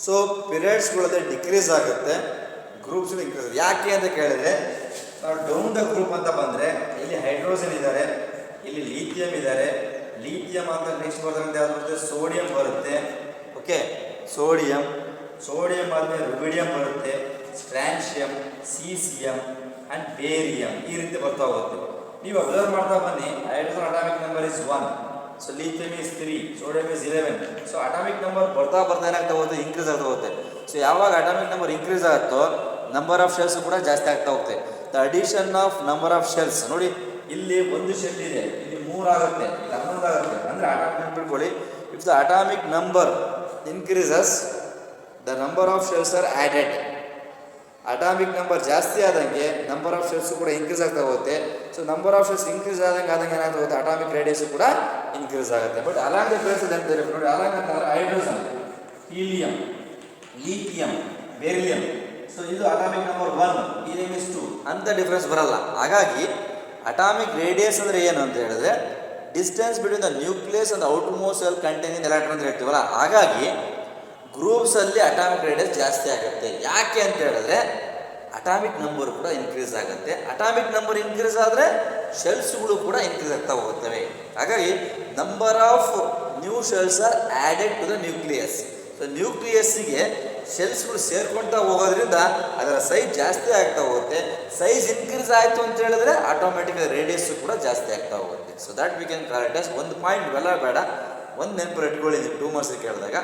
S1: so ಪಿರಿಯಡ್ಸ್ಗಳಲ್ಲಿ decrease ಆಗುತ್ತೆ, groups increase. ಯಾಕೆ ಅಂತ ಕೇಳಿದ್ರೆ ನಾವು down the group ಅಂತ ಬಂದರೆ ಇಲ್ಲಿ ಹೈಡ್ರೋಜನ್ ಇದ್ದಾರೆ, ಇಲ್ಲಿ ಲೀಥಿಯಂ ಇದ್ದಾರೆ, ಲಿಥಿಯಂ ಅಂತ ನೆಕ್ಸ್ಟ್ ಬರ್ತಕ್ಕಂಥ ಯಾವ್ದು ಬರುತ್ತೆ, ಸೋಡಿಯಂ ಬರುತ್ತೆ. ಓಕೆ, ಸೋಡಿಯಂ ಆದಮೇಲೆ ರುಬಿಡಿಯಂ ಬರುತ್ತೆ, ಸ್ಟ್ರಾನ್ಷಿಯಂ, ಸೀಸಿಯಂ ಆ್ಯಂಡ್ ಬೇರಿಯಂ, ಈ ರೀತಿ ಬರ್ತಾ ಹೋಗುತ್ತೆ. ನೀವು ಅಬ್ಸರ್ವ್ ಮಾಡ್ತಾ ಬನ್ನಿ. Hydrogen atomic number is 1, so lithium is 3, sodium is 11. So atomic number ಬರ್ತಾ ಏನಾಗ್ತಾ ಹೋಗುತ್ತೆ, ಇನ್ಕ್ರೀಸ್ ಆಗ್ತಾ ಹೋಗುತ್ತೆ. ಸೊ ಯಾವಾಗ ಅಟಾಮಿಕ್ ನಂಬರ್ ಇನ್ಕ್ರೀಸ್ ಆಗುತ್ತೋ ನಂಬರ್ ಆಫ್ ಶೆಲ್ಸ್ ಕೂಡ ಜಾಸ್ತಿ ಆಗ್ತಾ ಹೋಗುತ್ತೆ. The addition of number of shells, ನೋಡಿ ಇಲ್ಲಿ ಒಂದು ಶೆಲ್ ಇದೆ, ಇಲ್ಲಿ 3 ಆಗುತ್ತೆ, ಇಲ್ಲಿ 11 ಆಗುತ್ತೆ. ಅಂದರೆ ಅಟಾಮಿಕ್ ನಂಬರ್ ಇಟ್ಕೊಳ್ಳಿ. If the atomic number increases the number of shells are added. Atomic number ಜಾಸ್ತಿ ಆದಂಗೆ ನಂಬರ್ ಆಫ್ ಶೆಲ್ಸ್ ಕೂಡ ಇನ್ಕ್ರೀಸ್ ಆಗ್ತಾ ಹೋಗುತ್ತೆ. So number of shells increase ಆದಂಗೆ ಏನಾಗ್ತಾ ಹೋಗುತ್ತೆ, ಅಟಾಮಿಕ್ ರೇಡಿಯಸ್ ಕೂಡ ಇನ್ಕ್ರೀಸ್ ಆಗುತ್ತೆ. ಬಟ್ ಅಲಾಂಗ್ ದ ಪ್ಲೇಸಸ್ ಅಂತ ನೋಡಿ, ಅಲಾಂಗ್ ಅಂತಂದ್ರೆ ಹೈಡ್ರೋಜನ್, ಹೀಲಿಯಂ, ಲಿಥಿಯಂ, ಬೇರಿಲಿಯಂ. ಸೊ ಇದು ಅಟಾಮಿಕ್ ನಂಬರ್ 1, ಹೀಲಿಯಂ ಇಸ್ 2 ಅಂತ ಡಿಫ್ರೆನ್ಸ್ ಬರಲ್ಲ. ಹಾಗಾಗಿ ಅಟಾಮಿಕ್ ರೇಡಿಯಸ್ ಅಂದರೆ ಏನು ಅಂತ ಹೇಳಿದ್ರೆ distance between the nucleus and outer most shell containing electron ಅಂತ ಹೇಳ್ತೀವಲ್ಲ. ಹಾಗಾಗಿ ಗ್ರೂಪ್ಸಲ್ಲಿ ಅಟಾಮಿಕ್ ರೇಡಿಯಸ್ ಜಾಸ್ತಿ ಆಗುತ್ತೆ. ಯಾಕೆ ಅಂತ ಹೇಳಿದ್ರೆ ಅಟಾಮಿಕ್ ನಂಬರ್ ಕೂಡ ಇನ್ಕ್ರೀಸ್ ಆಗುತ್ತೆ. ಅಟಾಮಿಕ್ ನಂಬರ್ ಇನ್ಕ್ರೀಸ್ ಆದರೆ ಶೆಲ್ಸ್ಗಳು ಕೂಡ ಇನ್ಕ್ರೀಸ್ ಆಗ್ತಾ ಹೋಗುತ್ತವೆ. ಹಾಗಾಗಿ number of new shells are added to the nucleus. So ನ್ಯೂಕ್ಲಿಯಸ್ಸಿಗೆ ಶೆಲ್ಸ್ಗಳು ಸೇರ್ಕೊಳ್ತಾ ಹೋಗೋದ್ರಿಂದ ಅದರ ಸೈಜ್ ಜಾಸ್ತಿ ಆಗ್ತಾ ಹೋಗುತ್ತೆ. ಸೈಜ್ ಇನ್ಕ್ರೀಸ್ ಆಯಿತು ಅಂತ ಹೇಳಿದ್ರೆ ಆಟೋಮೆಟಿಕ್ ರೇಡಿಯಸ್ಸು ಕೂಡ ಜಾಸ್ತಿ ಆಗ್ತಾ ಹೋಗುತ್ತೆ. So that we can correct us. ಒಂದು ಪಾಯಿಂಟ್ ಇವೆಲ್ಲ ಬೇಡ, ಒಂದು ನೆನಪು ಇಟ್ಕೊಳ್ಳಿ. ನೀವು 2 ಮಾರ್ಕ್ಸ್ ಕೇಳಿದಾಗ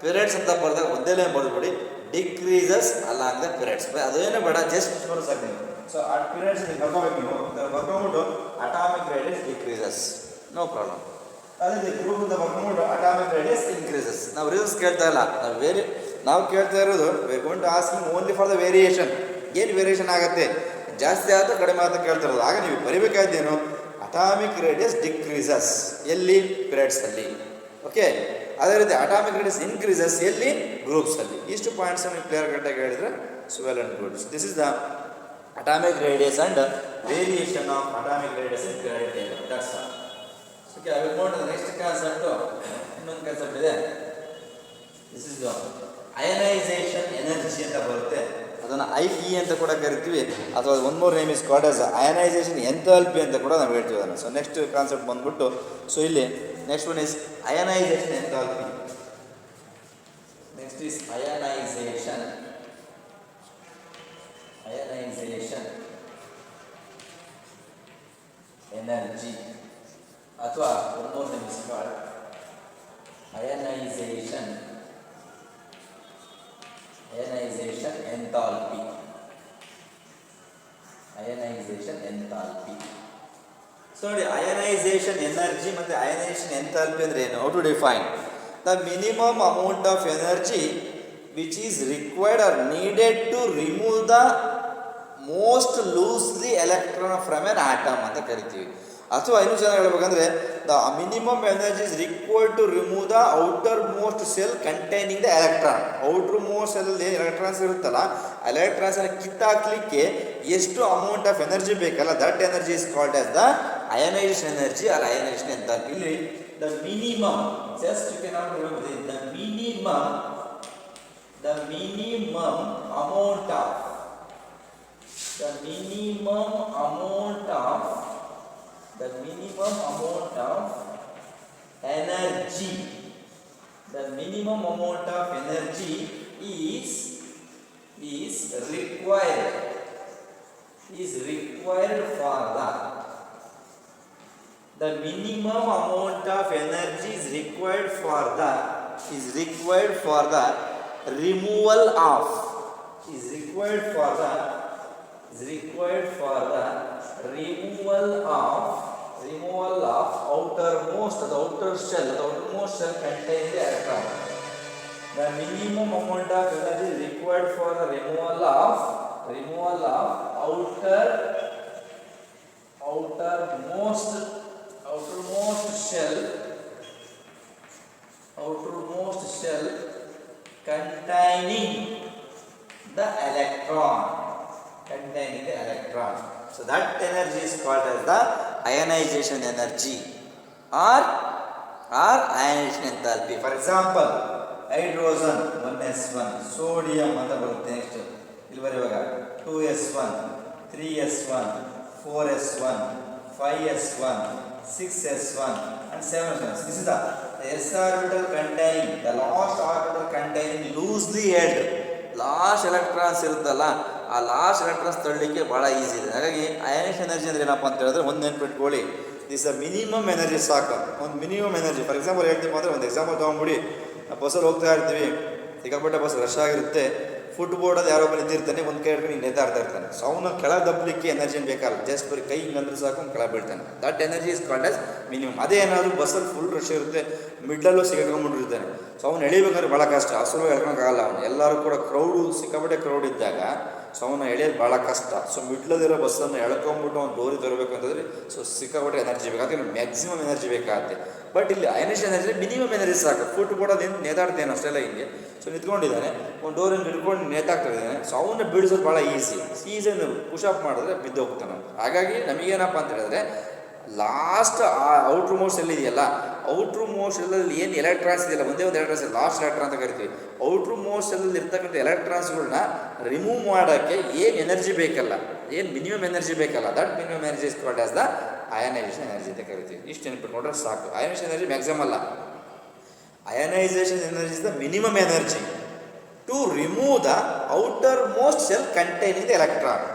S1: ಪಿರಿಯಡ್ಸ್ ಅಂತ ಬರೆದಾಗ ಒಂದೇ ಲೈನ್ ಬರೆದ್ಬಿಡಿ, ಡಿಕ್ರೀಸಸ್ ಅಲಾಂಗ್ ದ ಪಿರಿಯಡ್ಸ್. ಅದೇನು ಬೇಡ, ಜಸ್ಟ್ ಬರೋ ಸಾಕು ನೀವು. ಸೊ ಆ ಪಿರಿಯಡ್ಸ್ ಬರ್ಕೋಬೇಕು ನೀವು, ಬರ್ಕೊಂಬಿಟ್ಟು atomic radius decreases, no problem. ಅದೇ ಗ್ರೂಪ್ ಅಂತ ಬರ್ಕೊಂಬಿಟ್ಟು ಅಟಾಮಿಕ್ ರೇಡಿಯಸ್ ಇನ್ಕ್ರೀಸಸ್. ನಾವು ರೀಸನ್ಸ್ ಕೇಳ್ತಾ ಇಲ್ಲ, ನಾವು ಕೇಳ್ತಾ ಇರೋದು we are going to asking only for the variation. ಏನು ವೇರಿಯೇಷನ್ ಆಗುತ್ತೆ, ಜಾಸ್ತಿ ಆದರೂ ಕಡಿಮೆ ಆದರೂ ಕೇಳ್ತಾ ಇರೋದು. ಆಗ ನೀವು ಬರಿಬೇಕಾದ್ದೇನು, ಅಟಾಮಿಕ್ ರೇಡಿಯಸ್ ಡಿಕ್ರೀಸಸ್ ಎಲ್ಲಿ, ಪಿರಿಯಡ್ಸಲ್ಲಿ. ಓಕೆ, ಅದೇ ರೀತಿ ಅಟಾಮಿಕ್ ರೇಡಿಯಸ್ ಇನ್ಕ್ರೀಸಸ್ ಎಲ್ಲಿ, ಗ್ರೂಪ್ಸಲ್ಲಿ. ಇಷ್ಟು ಪಾಯಿಂಟ್ಸ್ ನೀವು ಕ್ಲಿಯರ್ ಕಟ್ಟಾಗಿ ಹೇಳಿದರೆ so well and good. This is the atomic radius and variation of atomic radius in periodic table. That's all. Okay, I will go to the next concept. ಇನ್ನೊಂದು concept ಇದೆ. This is ionisation energy ಅಂತ ಬರುತ್ತೆ. ಅದನ್ನು IE ಅಂತ ಕೂಡ ಕರಿತೀವಿ, ಅಥವಾ one more name is called as ionisation enthalpy ಅಂತ ಕೂಡ ನಾವು ಹೇಳ್ತೀವಿ ಅದನ್ನು. ಸೊ ನೆಕ್ಸ್ಟ್ ಕಾನ್ಸೆಪ್ಟ್ ಬಂದ್ಬಿಟ್ಟು, ಸೊ ಇಲ್ಲಿ next one is ionisation enthalpy. Next is ionisation energy, ಅಥವಾ one more name is called ionisation enthalpy. So ನೋಡಿ, ಅಯನೈಸೇಷನ್ ಎನರ್ಜಿ ಮತ್ತು ಅಯನೈಸೇಷನ್ ಎಂಥಾಲ್ಪಿ ಅಂದರೆ ಏನು? How to define the minimum amount of energy which is required or needed to remove the most loosely electron from an atom ಅಂತ ಕರಿತೀವಿ. ಅಥವಾ ಇನ್ನೂ ಚೆನ್ನಾಗಿ ಹೇಳ್ಬೇಕಂದ್ರೆ the minimum energy is required to remove the outer most shell containing the electron. Outer most ಸೆಲ್ಲಲ್ಲಿ electrons ಇರುತ್ತಲ್ಲ, ಎಲೆಕ್ಟ್ರಾನ್ಸನ್ನು ಕಿತ್ತಾಕ್ಲಿಕ್ಕೆ ಎಷ್ಟು ಅಮೌಂಟ್ ಆಫ್ ಎನರ್ಜಿ ಬೇಕಲ್ಲ, that energy is called as the ionisation energy or ionisation ಅಂತ. ಇಲ್ಲಿ the minimum, just you can not remember this, the minimum amount of energy, the minimum amount of energy is required for the minimum amount of energy is required for the removal of outermost shell contain the electron. The minimum amount of energy is required for the removal of outermost shell containing the electron. So that energy is called as the ionization energy or ionization enthalpy. For example, hydrogen 1s1, sodium ಅಂತ ಬರುತ್ತೆ. Next ಇಲ್ಲಿ ಬರೆಯುವಾಗ 2s1, 3s1, 4s1, 5s1, 6s1 and 7s1. This is the s orbital containing, the last orbital containing loosely held last electrons ಇರುತ್ತಲ್ಲ, ಆ last electrons ತಳ್ಳಲಿಕ್ಕೆ ಭಾಳ easy ಇದೆ. ಹಾಗಾಗಿ ಅಯಾನೈಸೇಷನ್ energy ಅಂದರೆ ಏನಪ್ಪ ಅಂತ ಹೇಳಿದ್ರೆ, ಒಂದು ನೆನ್ಪಿಟ್ಕೊಳ್ಳಿ, ದಿಸ್ ಅ ಮಿನಿಮಮ್ ಎನರ್ಜಿ ಸಾಕು. ಒಂದು ಮಿನಿಮಮ್ ಎನರ್ಜಿ. ಫಾರ್ ಎಕ್ಸಾಂಪಲ್ ಹೇಳ್ತೀವಿ ಅಂದರೆ, ಒಂದು ಎಕ್ಸಾಂಪಲ್ ತೊಗೊಂಡ್ಬಿಡಿ, ಬಸ್ಸಲ್ಲಿ ಹೋಗ್ತಾ ಇರ್ತೀವಿ, ಸಿಕ್ಕಾಪಟ್ಟೆ ಬಸ್ ರಶ್ ಆಗಿರುತ್ತೆ, ಫುಟ್ಬೋರ್ಡಲ್ಲಿ ಯಾರೋ ಒಬ್ಬ ನಿಂತಿರ್ತಾನೆ, ಒಂದು ಕೈ ಹಿಡ್ಕೊಂಡು ನೇತಾಡ್ತಾ ಇರ್ತಾನೆ. ಸೊ ಅವನು ಕೆಳಗೆ ದಬ್ಬಲಿಕ್ಕೆ ಎನರ್ಜಿ ಏನು ಬೇಕಲ್ಲ, ಜಸ್ಟ್ ಬರೀ ಕೈ ಹಿಂಗಂದ್ರೆ ಸಾಕು ಅವ್ನು ಕೆಳಗೆ ಬೀಳ್ತಾನೆ. That energy is called as minimum. ಅದೇ ಏನಾದರೂ ಬಸ್ಸಲ್ಲಿ ಫುಲ್ ರಶ್ ಇರುತ್ತೆ, ಮಿಡ್ಲಲ್ಲೂ ಸಿಗಾಕೊಂಡ್ಬಿಟ್ಟಿರ್ತಾನೆ, ಸೊ ಅವ್ನು ಎಳಿಬೇಕಾದ್ರೆ ಭಾಳ ಕಷ್ಟ, ಹಸುರು ಎಳ್ಕೊಳಕ್ಕಾಗಲ್ಲ ಅವನು. ಎಲ್ಲರೂ ಕೂಡ ಕ್ರೌಡು, ಸಿಕ್ಕಾಪಟ್ಟೆ ಕ್ರೌಡ್ ಇದ್ದಾಗ ಸೊ ಅವನ್ನ ಎಳೆಯೋದು ಭಾಳ ಕಷ್ಟ. ಸೊ ಮಿಡ್ಲಲ್ಲಿರೋ ಬಸ್ಸನ್ನು ಎಳ್ಕೊಂಬಿಟ್ಟು ಅವ್ನು ಡೋರಿಗೆ ತರಬೇಕು ಅಂತಂದರೆ ಸೊ ಸಿಕ್ಕಾಪಟ್ಟೆ ಎನರ್ಜಿ ಬೇಕು, ಅದಕ್ಕೆ ಮ್ಯಾಕ್ಸಿಮಮ್ ಎನರ್ಜಿ ಬೇಕಾಗುತ್ತೆ. ಬಟ್ ಇಲ್ಲಿ ಅಯನೈಸೇಷನ್ ಎನರ್ಜಿ ಮಿನಿಮಮ್ ಎನರ್ಜಿ ಸಾಕು. ಫುಟ್ಬೋರ್ಡಲ್ಲಿ ನೇತಾಡ್ತೇನೆ ಅಷ್ಟೆಲ್ಲ ಹಿಂಗೆ, ಸೊ ನಿಂತ್ಕೊಂಡಿದ್ದಾನೆ, ಒಂದು ಡೋರಿಂದ ಹಿಡ್ಕೊಂಡು ನೇತಾಡ್ತಾ ಇದ್ದಾನೆ, ಸೊ ಅವನ್ನ ಬಿಡಿಸೋದು ಭಾಳ ಈಸಿಯನ್ನು ಪುಷಪ್ ಮಾಡಿದ್ರೆ ಬಿದ್ದು ಹೋಗ್ತಾನೆ. ಹಾಗಾಗಿ ನಮಗೇನಪ್ಪ ಅಂತ ಹೇಳಿದ್ರೆ, ಲಾಸ್ಟ್ ಆ ಔಟ್ರ್ ಮೋಸ್ಟ್ ಸೆಲ್ ಇದೆಯಲ್ಲ, ಔಟ್ರ್ ಮೋಸ್ಟ್ ಸೆಲ್ಲಲ್ಲಿ ಏನು ಎಲೆಕ್ಟ್ರಾನ್ಸ್ ಇದೆಯಲ್ಲ, ಒಂದೇ ಒಂದು ಎಲೆಕ್ಟ್ರಾನ್ಸ್, ಲಾಸ್ಟ್ ಎಲೆಕ್ಟ್ರಾನ್ ಅಂತ ಕರಿತೀವಿ. ಔಟ್ರ್ ಮೋಸ್ಟ್ ಸೆಲ್ಲಲ್ಲಿ ಇರ್ತಕ್ಕಂಥ ಎಲೆಕ್ಟ್ರಾನ್ಸ್ಗಳನ್ನ ರಿಮೂವ್ ಮಾಡೋಕ್ಕೆ ಏನು ಎನರ್ಜಿ ಬೇಕಲ್ಲ, ಏನು ಮಿನಿಮಮ್ ಎನರ್ಜಿ ಬೇಕಲ್ಲ, that minimum energy is called as the ionisation energy ಅಂತ ಕರಿತೀವಿ. ಇಷ್ಟು ನೆನ್ಪಿಟ್ಕೊಂಡ್ರೆ ಸಾಕು. ಅಯನೈಸೇಷನ್ ಎನರ್ಜಿ ಮ್ಯಾಕ್ಸಿಮಮ್ ಅಲ್ಲ, ionisation energy is the minimum energy to remove the outer most shell containing the electron.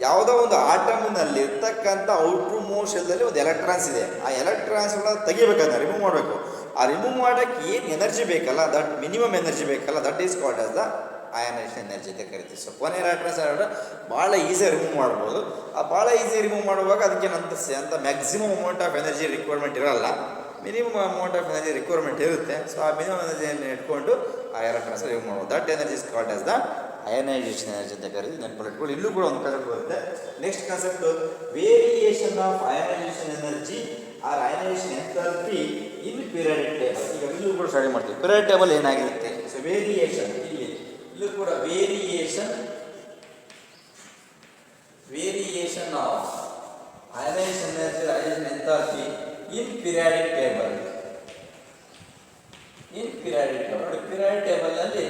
S1: ಯಾವುದೋ ಒಂದು ಆಟಮ್ನಲ್ಲಿ ಇರ್ತಕ್ಕಂಥ ಔಟ್ರ್ ಮೋಸ್ಟ್ ಸೆಲ್ದಲ್ಲಿ ಒಂದು ಎಲೆಕ್ಟ್ರಾನ್ಸ್ ಇದೆ, ಆ ಎಲೆಕ್ಟ್ರಾನ್ಸ್ಗಳನ್ನ ತೆಗಿಬೇಕಂತ ರಿಮೂವ್ ಮಾಡಬೇಕು. ಆ ರಿಮೂವ್ ಮಾಡೋಕ್ಕೆ ಏನು ಎನರ್ಜಿ ಬೇಕಲ್ಲ, ದಟ್ ಮಿನಿಮಮ್ ಎನರ್ಜಿ ಬೇಕಲ್ಲ, that is called as the ionisation energy ಅಂತ ಕರಿತೀವಿ. ಸೊ ಕೊನೆ ಎಲೆಕ್ಟ್ರಾನ್ಸ್ ಭಾಳ ಈಸಿಯಾಗಿ ರಿಮೂವ್ ಮಾಡ್ಬೋದು. ಆ ಭಾಳ ಈಸಿ ರಿಮೂವ್ ಮಾಡುವಾಗ ಅದಕ್ಕೆ ಅಂತ maximum amount of energy requirement ಇರೋಲ್ಲ, minimum amount of energy requirement ಇರುತ್ತೆ. ಸೊ ಆ ಮಿನಿಮಮ್ ಎನರ್ಜಿಯನ್ನು ಇಟ್ಕೊಂಡು ಆ ಎಲೆಕ್ಟ್ರಾನ್ಸ್ ರಿಮೂವ್ ಮಾಡ್ಬೋದು. That energy is called as the ionisation energy ಅಂತ ಕರೀತೀವಿ. ನೆನಪಿಟ್ಕೊಳ್ಳಿ. ಇಲ್ಲೂ ಕೂಡ ಒಂದು ಕಾನ್ಸೆಪ್ಟ್ ಬರುತ್ತೆ. Next concept, variation of ionisation energy or ionisation enthalpy in periodic table. ಈಗ ಇಲ್ಲೂ ಕೂಡ ಸ್ಟಡಿ ಮಾಡ್ತೀವಿ. ಪೀರಿಯಾಡಿಕ್ ಟೇಬಲ್ ಏನಾಗಿರುತ್ತೆ, ಸೊ ವೇರಿಯೇಷನ್, ಇಲ್ಲೂ ಕೂಡ variation of ionisation energy, ionisation enthalpy in periodic table. In periodic table ನೋಡಿ, ಪೀರಿಯಾಡಿಕ್ ಟೇಬಲ್ನಲ್ಲಿ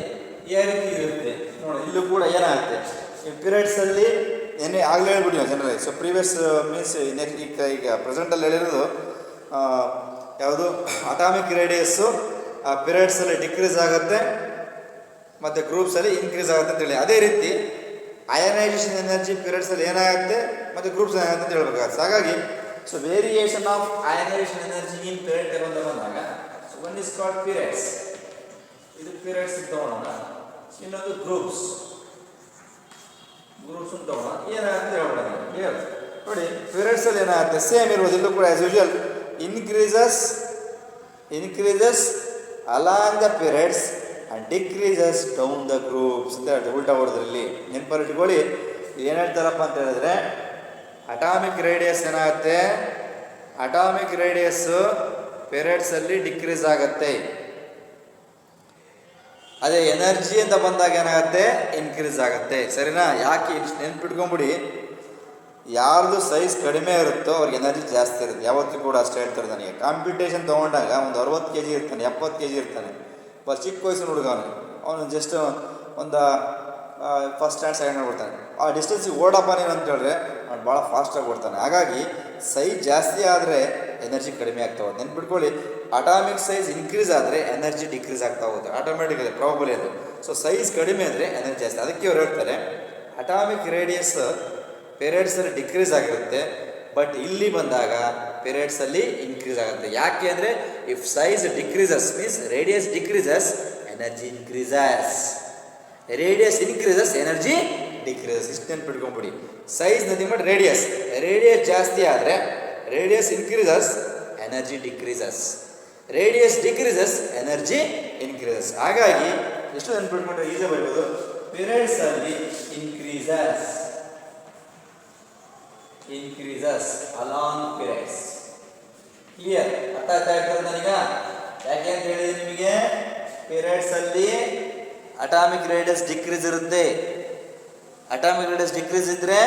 S1: ಯಾವ ರೀತಿ ಇರುತ್ತೆ ನೋಡಿ. ಇಲ್ಲೂ ಕೂಡ ಏನಾಗುತ್ತೆ, ಈ ಪೀರಿಯಡ್ಸಲ್ಲಿ ಏನೇ ಆಗಲೇ ಹೇಳ್ಬಿಟ್ಟಿವಿ generally. So previous means next ಈಗ ಪ್ರೆಸೆಂಟಲ್ಲಿ ಹೇಳಿರೋದು ಯಾವುದು, ಅಟಾಮಿಕ್ ರೇಡಿಯಸ್ಸು ಆ ಪೀರಿಯಡ್ಸಲ್ಲಿ ಡಿಕ್ರೀಸ್ ಆಗುತ್ತೆ ಮತ್ತು ಗ್ರೂಪ್ಸಲ್ಲಿ ಇನ್ಕ್ರೀಸ್ ಆಗುತ್ತೆ ಅಂತೇಳಿ. ಅದೇ ರೀತಿ ಅಯನೈಸೇಷನ್ ಎನರ್ಜಿ ಪೀರಿಯಡ್ಸಲ್ಲಿ ಏನಾಗುತ್ತೆ ಮತ್ತು ಗ್ರೂಪ್ಸ್ ಏನಾಗುತ್ತೆ ಅಂತ ಹೇಳ್ಬೇಕಾಗುತ್ತೆ. ಹಾಗಾಗಿ so variation of ionisation energy in period table ಅಂತ ಬಂದಾಗ, so one is called periods, ಇದು ಪೀರಿಯಡ್ಸ್ ತಗೊಳ್ಳೋಣ. ಇನ್ನೊಂದು ಗ್ರೂಪ್ಸ್ ತಗೊಳ್ಳೋಣ. ಏನಾಗುತ್ತೆ ಹೇಳ್ಬೋಣ ನೋಡಿ. ಪೀರಿಯಡ್ಸಲ್ಲಿ ಏನಾಗುತ್ತೆ, ಸೇಮ್ ಇರ್ಬೋದು. ಇಲ್ಲೂ ಕೂಡ as usual increases along the periods and decreases down the groups ಅಂತ ಹೇಳ್ತಾರೆ. ಉಲ್ಟಾ ಹೊಡೆದ್ರಲ್ಲಿ ನೆನಪಲ್ಲಿ ಇಟ್ಕೊಳ್ಳಿ. ಏನು ಹೇಳ್ತಾರಪ್ಪ ಅಂತ ಹೇಳಿದ್ರೆ, ಅಟಾಮಿಕ್ ರೇಡಿಯಸ್ ಏನಾಗುತ್ತೆ, ಅಟಾಮಿಕ್ ರೇಡಿಯಸ್ಸು ಪೀರಿಯಡ್ಸಲ್ಲಿ ಡಿಕ್ರೀಸ್ ಆಗುತ್ತೆ. ಅದೇ ಎನರ್ಜಿ ಅಂತ ಬಂದಾಗ ಏನಾಗುತ್ತೆ, ಇನ್ಕ್ರೀಸ್ ಆಗುತ್ತೆ. ಸರಿನಾ? ಯಾಕೆ ನೆನ್ಪಿಟ್ಕೊಂಬಿಡಿ, ಯಾರ್ದು ಸೈಜ್ ಕಡಿಮೆ ಇರುತ್ತೋ ಅವ್ರಿಗೆ ಎನರ್ಜಿ ಜಾಸ್ತಿ ಇರುತ್ತೆ. ಯಾವತ್ತೂ ಕೂಡ ಅಷ್ಟೇ ಹೇಳ್ತಾರೆ. ನನಗೆ ಕಾಂಪಿಟೇಷನ್ ತೊಗೊಂಡಾಗ ಒಂದು 60 kg ಇರ್ತಾನೆ, 70 kg ಇರ್ತಾನೆ, ಚಿಕ್ಕ ವಯಸ್ಸಿನ ಹುಡುಗ ಅವನು ಜಸ್ಟ್ ಒಂದು ಫಸ್ಟ್ ಸ್ಟ್ಯಾಂಡ್ ಸೆಕೆಂಡ್ ಕೊಡ್ತಾನೆ. ಆ ಡಿಸ್ಟೆನ್ಸಿಗೆ ಓಡಪ್ಪ ನೀನು ಅಂತ ಹೇಳಿದ್ರೆ ಅವ್ನು ಭಾಳ ಫಾಸ್ಟಾಗಿ ಓಡ್ತಾನೆ. ಹಾಗಾಗಿ ಸೈಜ್ ಜಾಸ್ತಿ ಆದರೆ ಎನರ್ಜಿ ಕಡಿಮೆ ಆಗ್ತಾ ಹೋಗುತ್ತೆ. ನೆನ್ಪಿಟ್ಕೊಳ್ಳಿ, ಅಟಾಮಿಕ್ ಸೈಜ್ ಇನ್ಕ್ರೀಸ್ ಆದರೆ ಎನರ್ಜಿ ಡಿಕ್ರೀಸ್ ಆಗ್ತಾ ಹೋಗುತ್ತೆ ಆಟೋಮೆಟಿಕಲಿ, ಪ್ರಾಬಬಲಿ ಅದು. ಸೊ ಸೈಜ್ ಕಡಿಮೆ ಅಂದರೆ ಎನರ್ಜಿ ಜಾಸ್ತಿ. ಅದಕ್ಕೆ ಅವ್ರು ಹೇಳ್ತಾರೆ ಅಟಾಮಿಕ್ ರೇಡಿಯಸ್ ಪೀರಿಯಡ್ಸಲ್ಲಿ ಡಿಕ್ರೀಸ್ ಆಗಿರುತ್ತೆ, ಬಟ್ ಇಲ್ಲಿ ಬಂದಾಗ ಪೀರಿಯಡ್ಸಲ್ಲಿ ಇನ್ಕ್ರೀಸ್ ಆಗುತ್ತೆ. ಯಾಕೆ ಅಂದರೆ if size decreases means radius decreases, energy increases. Radius increases, energy decreases. ಇಷ್ಟು ನೆನ್ಪಿಟ್ಕೊಂಡ್ಬಿಡಿ. ಸೈಜ್ ನಥಿಂಗ್ ಬಟ್ ರೇಡಿಯಸ್ ಜಾಸ್ತಿ ಆದರೆ radius increases, energy decreases. Radius decreases, energy increases. ಹಾಗಾಗಿ ಎಷ್ಟು ನೆನ್ಪಿಟ್ಕೊಂಡ್ರೆ ಈಸಿ ಬರ್ಬೋದು. ಪೀರಿಯಡ್ಸಲ್ಲಿ ಇನ್ಕ್ರೀಸಸ್ ಅಲಾಂಗ್ ಪೀರಿಯಡ್ಸ್. ಕ್ಲಿಯರ್? ಅರ್ಥ ಆಗ್ತಾ ಇರ್ತದೆ ನನಗ? ಯಾಕೆ ಅಂತ ಹೇಳಿದ್ರೆ ನಿಮಗೆ ಪೀರಿಯಡ್ಸಲ್ಲಿ ಅಟಾಮಿಕ್ ರೇಡಿಯಸ್ ಡಿಕ್ರೀಸ್ ಇರುತ್ತೆ. ಅಟಾಮಿಕ್ ರೇಡಿಯಸ್ ಡಿಕ್ರೀಸ್ ಇದ್ದರೆ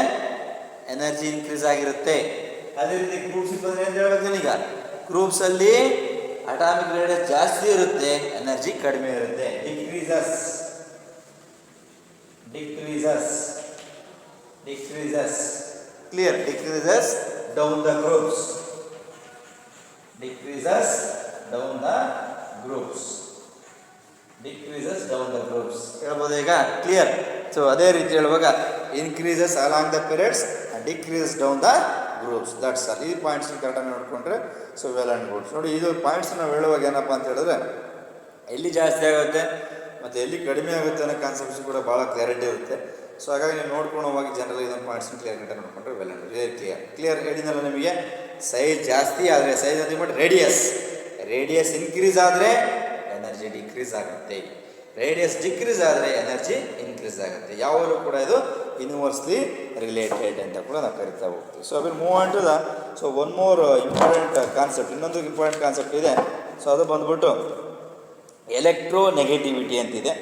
S1: ಎನರ್ಜಿ ಇನ್ಕ್ರೀಸ್ ಆಗಿರುತ್ತೆ. ಅದೇ ರೀತಿ ಗ್ರೂಪ್ಸ್ ಬಂದರೆ ಏನು ಹೇಳ್ಬೇಕು ನನಗ? ಗ್ರೂಪ್ಸಲ್ಲಿ ಅಟಾಮಿಕ್ ರೇಡಿಯಸ್ ಜಾಸ್ತಿ ಇರುತ್ತೆ, ಎನರ್ಜಿ ಕಡಿಮೆ ಇರುತ್ತೆ. Decreases. Clear? Decreases, down the groups. Decreases down the groups. Decreases down the groups. ಹೇಳ್ಬೋದು ಈಗ ಕ್ಲಿಯರ್. ಸೊ ಅದೇ ರೀತಿ ಹೇಳುವಾಗ increases along the periods and decreases down the groups. That's all. ಈ ಪಾಯಿಂಟ್ಸ್ನ ಕರೆಕ್ಟಾಗಿ ನೋಡಿಕೊಂಡ್ರೆ ಸೊ ವೆಲ್ ಆ್ಯಂಡ್ ಗುಡ್. ನೋಡಿ ಇದು ಪಾಯಿಂಟ್ಸ್ ನಾವು ಹೇಳುವಾಗ ಏನಪ್ಪ ಅಂತ ಹೇಳಿದ್ರೆ ಎಲ್ಲಿ ಜಾಸ್ತಿ ಆಗುತ್ತೆ ಮತ್ತು ಎಲ್ಲಿ ಕಡಿಮೆ ಆಗುತ್ತೆ ಅನ್ನೋ ಕಾನ್ಸೆಪ್ಟ್ಸ್ ಕೂಡ ಭಾಳ ಕ್ಲಾರಿಟಿ ಇರುತ್ತೆ. ಸೊ ಹಾಗಾಗಿ ನೀವು ನೋಡ್ಕೊಂಡು ಹೋಗಿ ಜನರಲ್ ಇದನ್ನು ಪಾಯಿಂಟ್ಸ್ನ ಕ್ಲಿಯರ್ ಕಟ್ಟಾಗಿ ನೋಡಿಕೊಂಡ್ರೆ ವೆಲ್ ಆ್ಯಂಡ್ ವೆರಿ ಕ್ಲಿಯರ್ ಹೇಳಿದ್ನಲ್ಲ ನಿಮಗೆ. ಸೈಜ್ ಜಾಸ್ತಿ ಆದರೆ ಸೈಜ್ ಅಂತ ಮಾಡಿ ರೇಡಿಯಸ್ ಇನ್ಕ್ರೀಸ್ ಆದರೆ ಎನರ್ಜಿ ಡಿಕ್ರೀಸ್ ಆಗುತ್ತೆ, ರೇಡಿಯಸ್ ಡಿಕ್ರೀಸ್ ಆದರೆ ಎನರ್ಜಿ ಇನ್ಕ್ರೀಸ್ ಆಗುತ್ತೆ. ಯಾವಾಗಲೂ ಕೂಡ ಇದು ಇನ್ವರ್ಸ್ಲಿ ರಿಲೇಟೆಡ್ ಅಂತ ಕೂಡ ನಾವು ಕರಿತಾ ಹೋಗ್ತೀವಿ. So will move on to the so one more important concept, ಇನ್ನೊಂದು ಇಂಪಾರ್ಟೆಂಟ್ ಕಾನ್ಸೆಪ್ಟ್ ಇದೆ. ಸೊ ಅದು ಬಂದ್ಬಿಟ್ಟು ಎಲೆಕ್ಟ್ರೋ ನೆಗೆಟಿವಿಟಿ ಅಂತಿದೆ.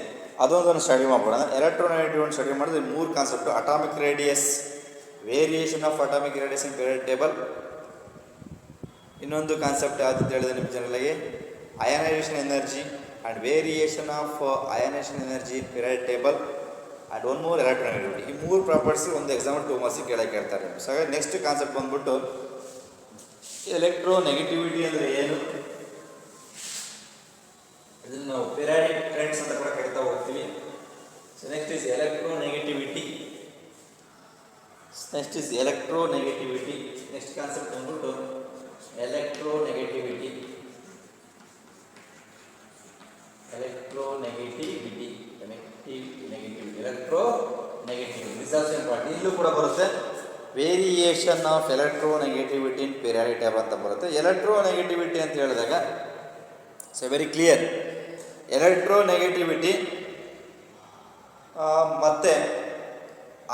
S1: ಅದೊಂದನ್ನು ಸ್ಟಡಿ ಮಾಡ್ಬೋಣ. ಎಲೆಕ್ಟ್ರೋನೆಗೆಟಿವಿಟಿ ಸ್ಟಡಿ ಮಾಡಿದ್ರೆ 3 concept: atomic radius, variation of atomic radius in period table. ಇನ್ನೊಂದು ಕಾನ್ಸೆಪ್ಟ್ ಯಾವುದು ಅಂತ ಹೇಳಿದ್ರೆ ನಿಮ್ಮ ಜನರಲ್ಲಾಗಿ ionisation energy and variation of ionisation energy in period table and one more electronegativity. ಈ 3 ಪ್ರಾಪರ್ಟ್ಸ್ ಒಂದು ಎಕ್ಸಾಂಪಲ್ 2 ಮಾರ್ಕ್ಸಿಗೆ ಕೇಳ್ತಾರೆ. ಸೊ ಹಾಗಾಗಿ ನೆಕ್ಸ್ಟ್ ಕಾನ್ಸೆಪ್ಟ್ ಬಂದ್ಬಿಟ್ಟು ಎಲೆಕ್ಟ್ರೋ ನೆಗೆಟಿವಿಟಿ ಅಂದರೆ ಏನು, ಇದನ್ನು ನಾವು ಪಿರಿಯಾಡಿಕ್ ಟ್ರೆಂಡ್ಸ್ ಅಂತ ಕೂಡ ಕರಿತಾ ಹೋಗ್ತೀವಿ. So next is electro negativity. Next concept ಬಂದ್ಬಿಟ್ಟು ಎಲೆಕ್ಟ್ರೋ ನೆಗೆಟಿವಿಟಿ. ರಿಸಲ್ಯೂಷನ್ ಪಾರ್ಟ್ ಇಲ್ಲೂ ಕೂಡ ಬರುತ್ತೆ. Variation of electro negativity in periodic table ಅಂತ ಬರುತ್ತೆ. ಎಲೆಕ್ಟ್ರೋ ನೆಗೆಟಿವಿಟಿ ಅಂತ ಹೇಳಿದಾಗ so very clear. Electro negativity ಮತ್ತು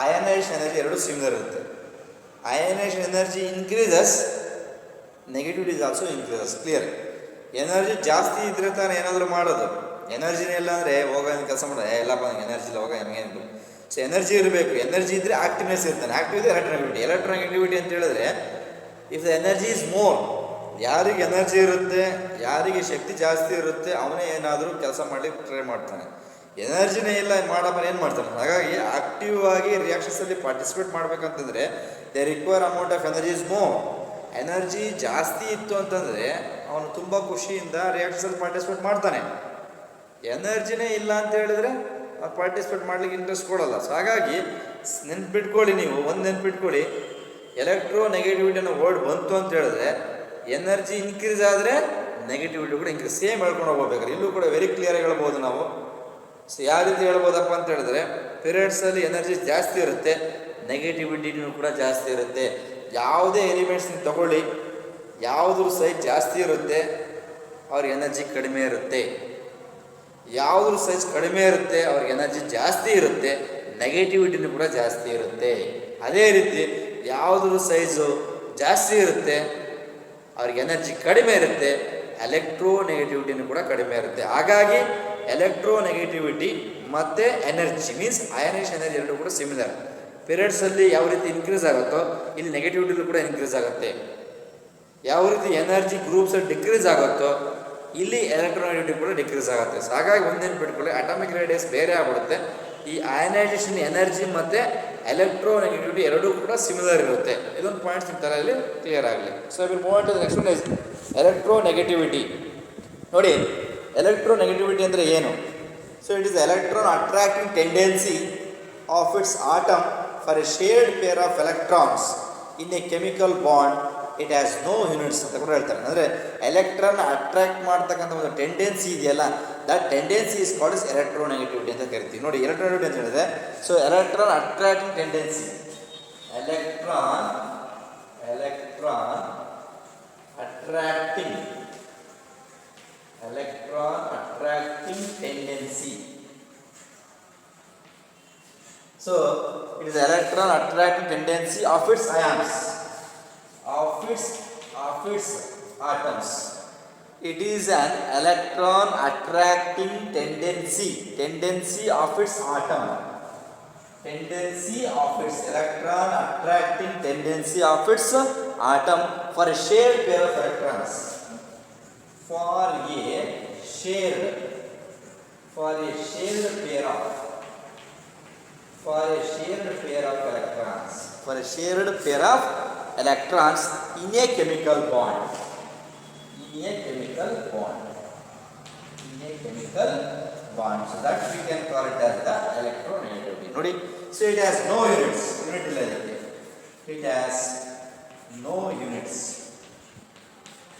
S1: ಅಯನೈಸೇಷನ್ ಎನರ್ಜಿ ಎರಡು ಸಿಮಿಲರ್ ಇರುತ್ತೆ. Ionisation energy increases, negativity is also increases. Clear. Energy ಜಾಸ್ತಿ ಇದ್ರೆ ತಾನೇ ಏನಾದರೂ ಮಾಡೋದು. ಎನರ್ಜಿನೇ ಇಲ್ಲ ಅಂದರೆ ಹೋಗ ಕೆಲಸ ಮಾಡೋದು, ಎಲ್ಲಪ್ಪ ನನಗೆ ಎನರ್ಜಿ ಇಲ್ಲ, ಹೋಗ ನಮಗೇನಿಲ್ಲ. ಸೊ ಎನರ್ಜಿ ಇರಬೇಕು. ಎನರ್ಜಿ ಇದ್ದರೆ ಆಕ್ಟಿವ್ನೆಸ್ ಇರ್ತಾನೆ. ಆಕ್ಟಿವ್ ಇದೆ ಎಲೆಕ್ಟ್ರೋನೆಗೆಟಿವಿಟಿ. ಎಲೆಕ್ಟ್ರೋನೆಗೆಟಿವಿಟಿ ಅಂತ ಹೇಳಿದ್ರೆ if the energy is more, ಯಾರಿಗೆ ಎನರ್ಜಿ ಇರುತ್ತೆ, ಯಾರಿಗೆ ಶಕ್ತಿ ಜಾಸ್ತಿ ಇರುತ್ತೆ, ಅವನೇ ಏನಾದರೂ ಕೆಲಸ ಮಾಡಲಿಕ್ಕೆ ಟ್ರೈ ಮಾಡ್ತಾನೆ. ಎನರ್ಜಿನೇ ಇಲ್ಲ ಮಾಡಪ್ಪ ಏನು ಮಾಡ್ತಾನೆ. ಹಾಗಾಗಿ ಆಕ್ಟಿವ್ ಆಗಿ ರಿಯಾಕ್ಷನ್ಸಲ್ಲಿ ಪಾರ್ಟಿಸಿಪೇಟ್ ಮಾಡಬೇಕಂತಂದರೆ they require amount of energy is more. Energy ಜಾಸ್ತಿ ಇತ್ತು ಅಂತಂದರೆ ಅವನು ತುಂಬ ಖುಷಿಯಿಂದ ರಿಯಾಕ್ಷನ್ಸಲ್ಲಿ ಪಾರ್ಟಿಸಿಪೇಟ್ ಮಾಡ್ತಾನೆ. ಎನರ್ಜಿನೇ ಇಲ್ಲ ಅಂತ ಹೇಳಿದ್ರೆ ಅವ್ರು ಪಾರ್ಟಿಸಿಪೇಟ್ ಮಾಡಲಿಕ್ಕೆ ಇಂಟ್ರೆಸ್ಟ್ ಕೊಡೋಲ್ಲ. ಸೊ ಹಾಗಾಗಿ ನೆನ್ಪಿಟ್ಕೊಳ್ಳಿ, ನೀವು ಒಂದು ನೆನ್ಪಿಟ್ಕೊಳ್ಳಿ, ಎಲೆಕ್ಟ್ರೋ ನೆಗೆಟಿವಿಟಿ ಅನ್ನೋ ವರ್ಡ್ ಬಂತು ಅಂತ ಹೇಳಿದ್ರೆ ಎನರ್ಜಿ ಇನ್ಕ್ರೀಸ್ ಆದರೆ ನೆಗೆಟಿವಿಟಿ ಕೂಡ ಇನ್ಕ್ರೀಸ್, ಸೇಮ್ ಹೇಳ್ಕೊಂಡು ಹೋಗ್ಬೇಕಾದ್ರೆ ಇಲ್ಲೂ ಕೂಡ ವೆರಿ ಕ್ಲಿಯರಾಗಿ ಹೇಳ್ಬೋದು ನಾವು. ಸೊ ಯಾವ ರೀತಿ ಹೇಳ್ಬೋದಪ್ಪ ಅಂತ ಹೇಳಿದ್ರೆ ಪೀರಿಯಡ್ಸಲ್ಲಿ ಎನರ್ಜಿ ಜಾಸ್ತಿ ಇರುತ್ತೆ, ನೆಗೆಟಿವಿಟಿನೂ ಕೂಡ ಜಾಸ್ತಿ ಇರುತ್ತೆ. ಯಾವುದೇ ಎಲಿಮೆಂಟ್ಸ್ ನೀವು ತಗೊಳ್ಳಿ, ಯಾವುದ್ರ ಸೈಜ್ ಜಾಸ್ತಿ ಇರುತ್ತೆ ಅವ್ರಿಗೆ ಎನರ್ಜಿ ಕಡಿಮೆ ಇರುತ್ತೆ. ಯಾವುದ್ರ ಸೈಜ್ ಕಡಿಮೆ ಇರುತ್ತೆ ಅವ್ರಿಗೆ ಎನರ್ಜಿ ಜಾಸ್ತಿ ಇರುತ್ತೆ, ನೆಗೆಟಿವಿಟಿನೂ ಕೂಡ ಜಾಸ್ತಿ ಇರುತ್ತೆ. ಅದೇ ರೀತಿ ಯಾವುದ್ರ ಸೈಜು ಜಾಸ್ತಿ ಇರುತ್ತೆ ಅವ್ರಿಗೆ ಎನರ್ಜಿ ಕಡಿಮೆ ಇರುತ್ತೆ, ಎಲೆಕ್ಟ್ರೋ ನೆಗೆಟಿವಿಟಿನೂ ಕೂಡ ಕಡಿಮೆ ಇರುತ್ತೆ. ಹಾಗಾಗಿ ಎಲೆಕ್ಟ್ರೋ ನೆಗೆಟಿವಿಟಿ ಮತ್ತು ಎನರ್ಜಿ ಮೀನ್ಸ್ ಅಯನೈಸೇಷನ್ ಎನರ್ಜಿ ಎರಡೂ ಕೂಡ ಸಿಮಿಲರ್. ಪೀರಿಯಡ್ಸಲ್ಲಿ ಯಾವ ರೀತಿ ಇನ್ಕ್ರೀಸ್ ಆಗುತ್ತೋ ಇಲ್ಲಿ ನೆಗೆಟಿವಿಟಿಲೂ ಕೂಡ ಇನ್ಕ್ರೀಸ್ ಆಗುತ್ತೆ. ಯಾವ ರೀತಿ ಎನರ್ಜಿ ಗ್ರೂಪ್ಸಲ್ಲಿ ಡಿಕ್ರೀಸ್ ಆಗುತ್ತೋ ಇಲ್ಲಿ ಎಲೆಕ್ಟ್ರೋನೆಗೆಟಿವಿಟಿ ಕೂಡ ಡಿಕ್ರೀಸ್ ಆಗುತ್ತೆ. ಸೊ ಹಾಗಾಗಿ ಒಂದೇನು ಬಿಟ್ಕೊಳ್ಳಿ, ಅಟಾಮಿಕ್ ರೇಡಿಯಸ್ ಬೇರೆ ಆಗ್ಬಿಡುತ್ತೆ. ಈ ಅಯನೈಸೇಷನ್ ಎನರ್ಜಿ ಮತ್ತು ಎಲೆಕ್ಟ್ರೋನೆಗೆಟಿವಿಟಿ ಎರಡೂ ಕೂಡ ಸಿಮಿಲರ್ ಇರುತ್ತೆ. ಇದೊಂದು ಪಾಯಿಂಟ್ಸ್ ನಿಮ್ಮ ತಲೆಯಲ್ಲಿ ಕ್ಲಿಯರ್ ಆಗಲಿ. So will move on to the next one is electronegativity. ನೋಡಿ, ಎಲೆಕ್ಟ್ರೋನೆಗೆಟಿವಿಟಿ ಅಂದರೆ ಏನು? So it is electron attracting tendency of its atom for a shared pair of electrons in a chemical bond. It has no units ಅಂತ ಕೂಡ ಹೇಳ್ತಾರೆ. ಅಂದರೆ electron attract ಮಾಡ್ತಕ್ಕಂಥ ಒಂದು tendency ಇದೆಯಲ್ಲ, that tendency is called is electronegativity ಅಂತ ಕರಿತೀವಿ. ನೋಡಿ, ಎಲೆಕ್ಟ್ರೋನೆಗೆಟಿವಿಟಿ ಅಂತ ಹೇಳಿದ್ರೆ so electron attracting tendency, electron attracting tendency. So it is electron attracting tendency of its ions, of its atoms. It is an electron attracting tendency of its atom. Electron attracting tendency of its atom for a shared pair of electrons. For a shared pair of electrons. electrons in a chemical bond. In a chemical bond. In a chemical bond. So that we can call it as the electronegativity. Nodi. So it has no units. Unit illa idಕ್ಕೆ. It has no units.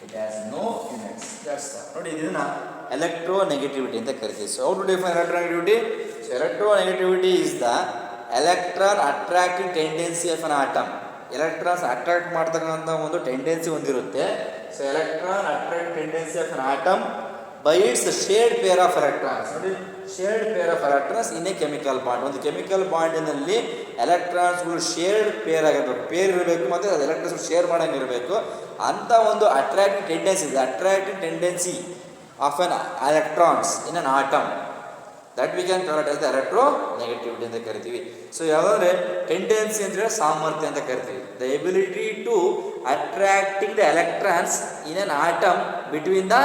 S1: It has no units. That's all. ನೋಡಿ ಇದನ್ನ electronegativity ಅಂತ ಕರೀತೀವಿ. So how to define electronegativity? So electronegativity is the electron attracting tendency of an atom. Electrons attract ಮಾಡ್ತಕ್ಕಂಥ ಒಂದು tendency ಹೊಂದಿರುತ್ತೆ. So electron attract tendency of an atom by its shared pair of electrons. ನೋಡಿ shared pair of electrons in a chemical bond. ಒಂದು chemical ಬಾಂಡಿನಲ್ಲಿ ಎಲೆಕ್ಟ್ರಾನ್ಸ್ಗಳು shared pair ಆಗಿರಬೇಕು, pair ಇರಬೇಕು ಮತ್ತು ಅದು ಎಲೆಕ್ಟ್ರಾನ್ಸ್ ಶೇರ್ ಮಾಡಂಗೆ ಇರಬೇಕು ಅಂತ ಒಂದು ಅಟ್ರಾಕ್ಟಿವ್ ಟೆಂಡೆನ್ಸಿ ಇದೆ. Attractive tendency of an electrons in an atom, that we can call it as the electronegativity ಅಂತ ಕರಿತೀವಿ. ಸೊ ಯಾವುದಂದ್ರೆ ಟೆಂಡೆನ್ಸಿ ಅಂದರೆ ಸಾಮರ್ಥ್ಯ ಅಂತ ಕರಿತೀವಿ. The ability to attracting the electrons in an atom between the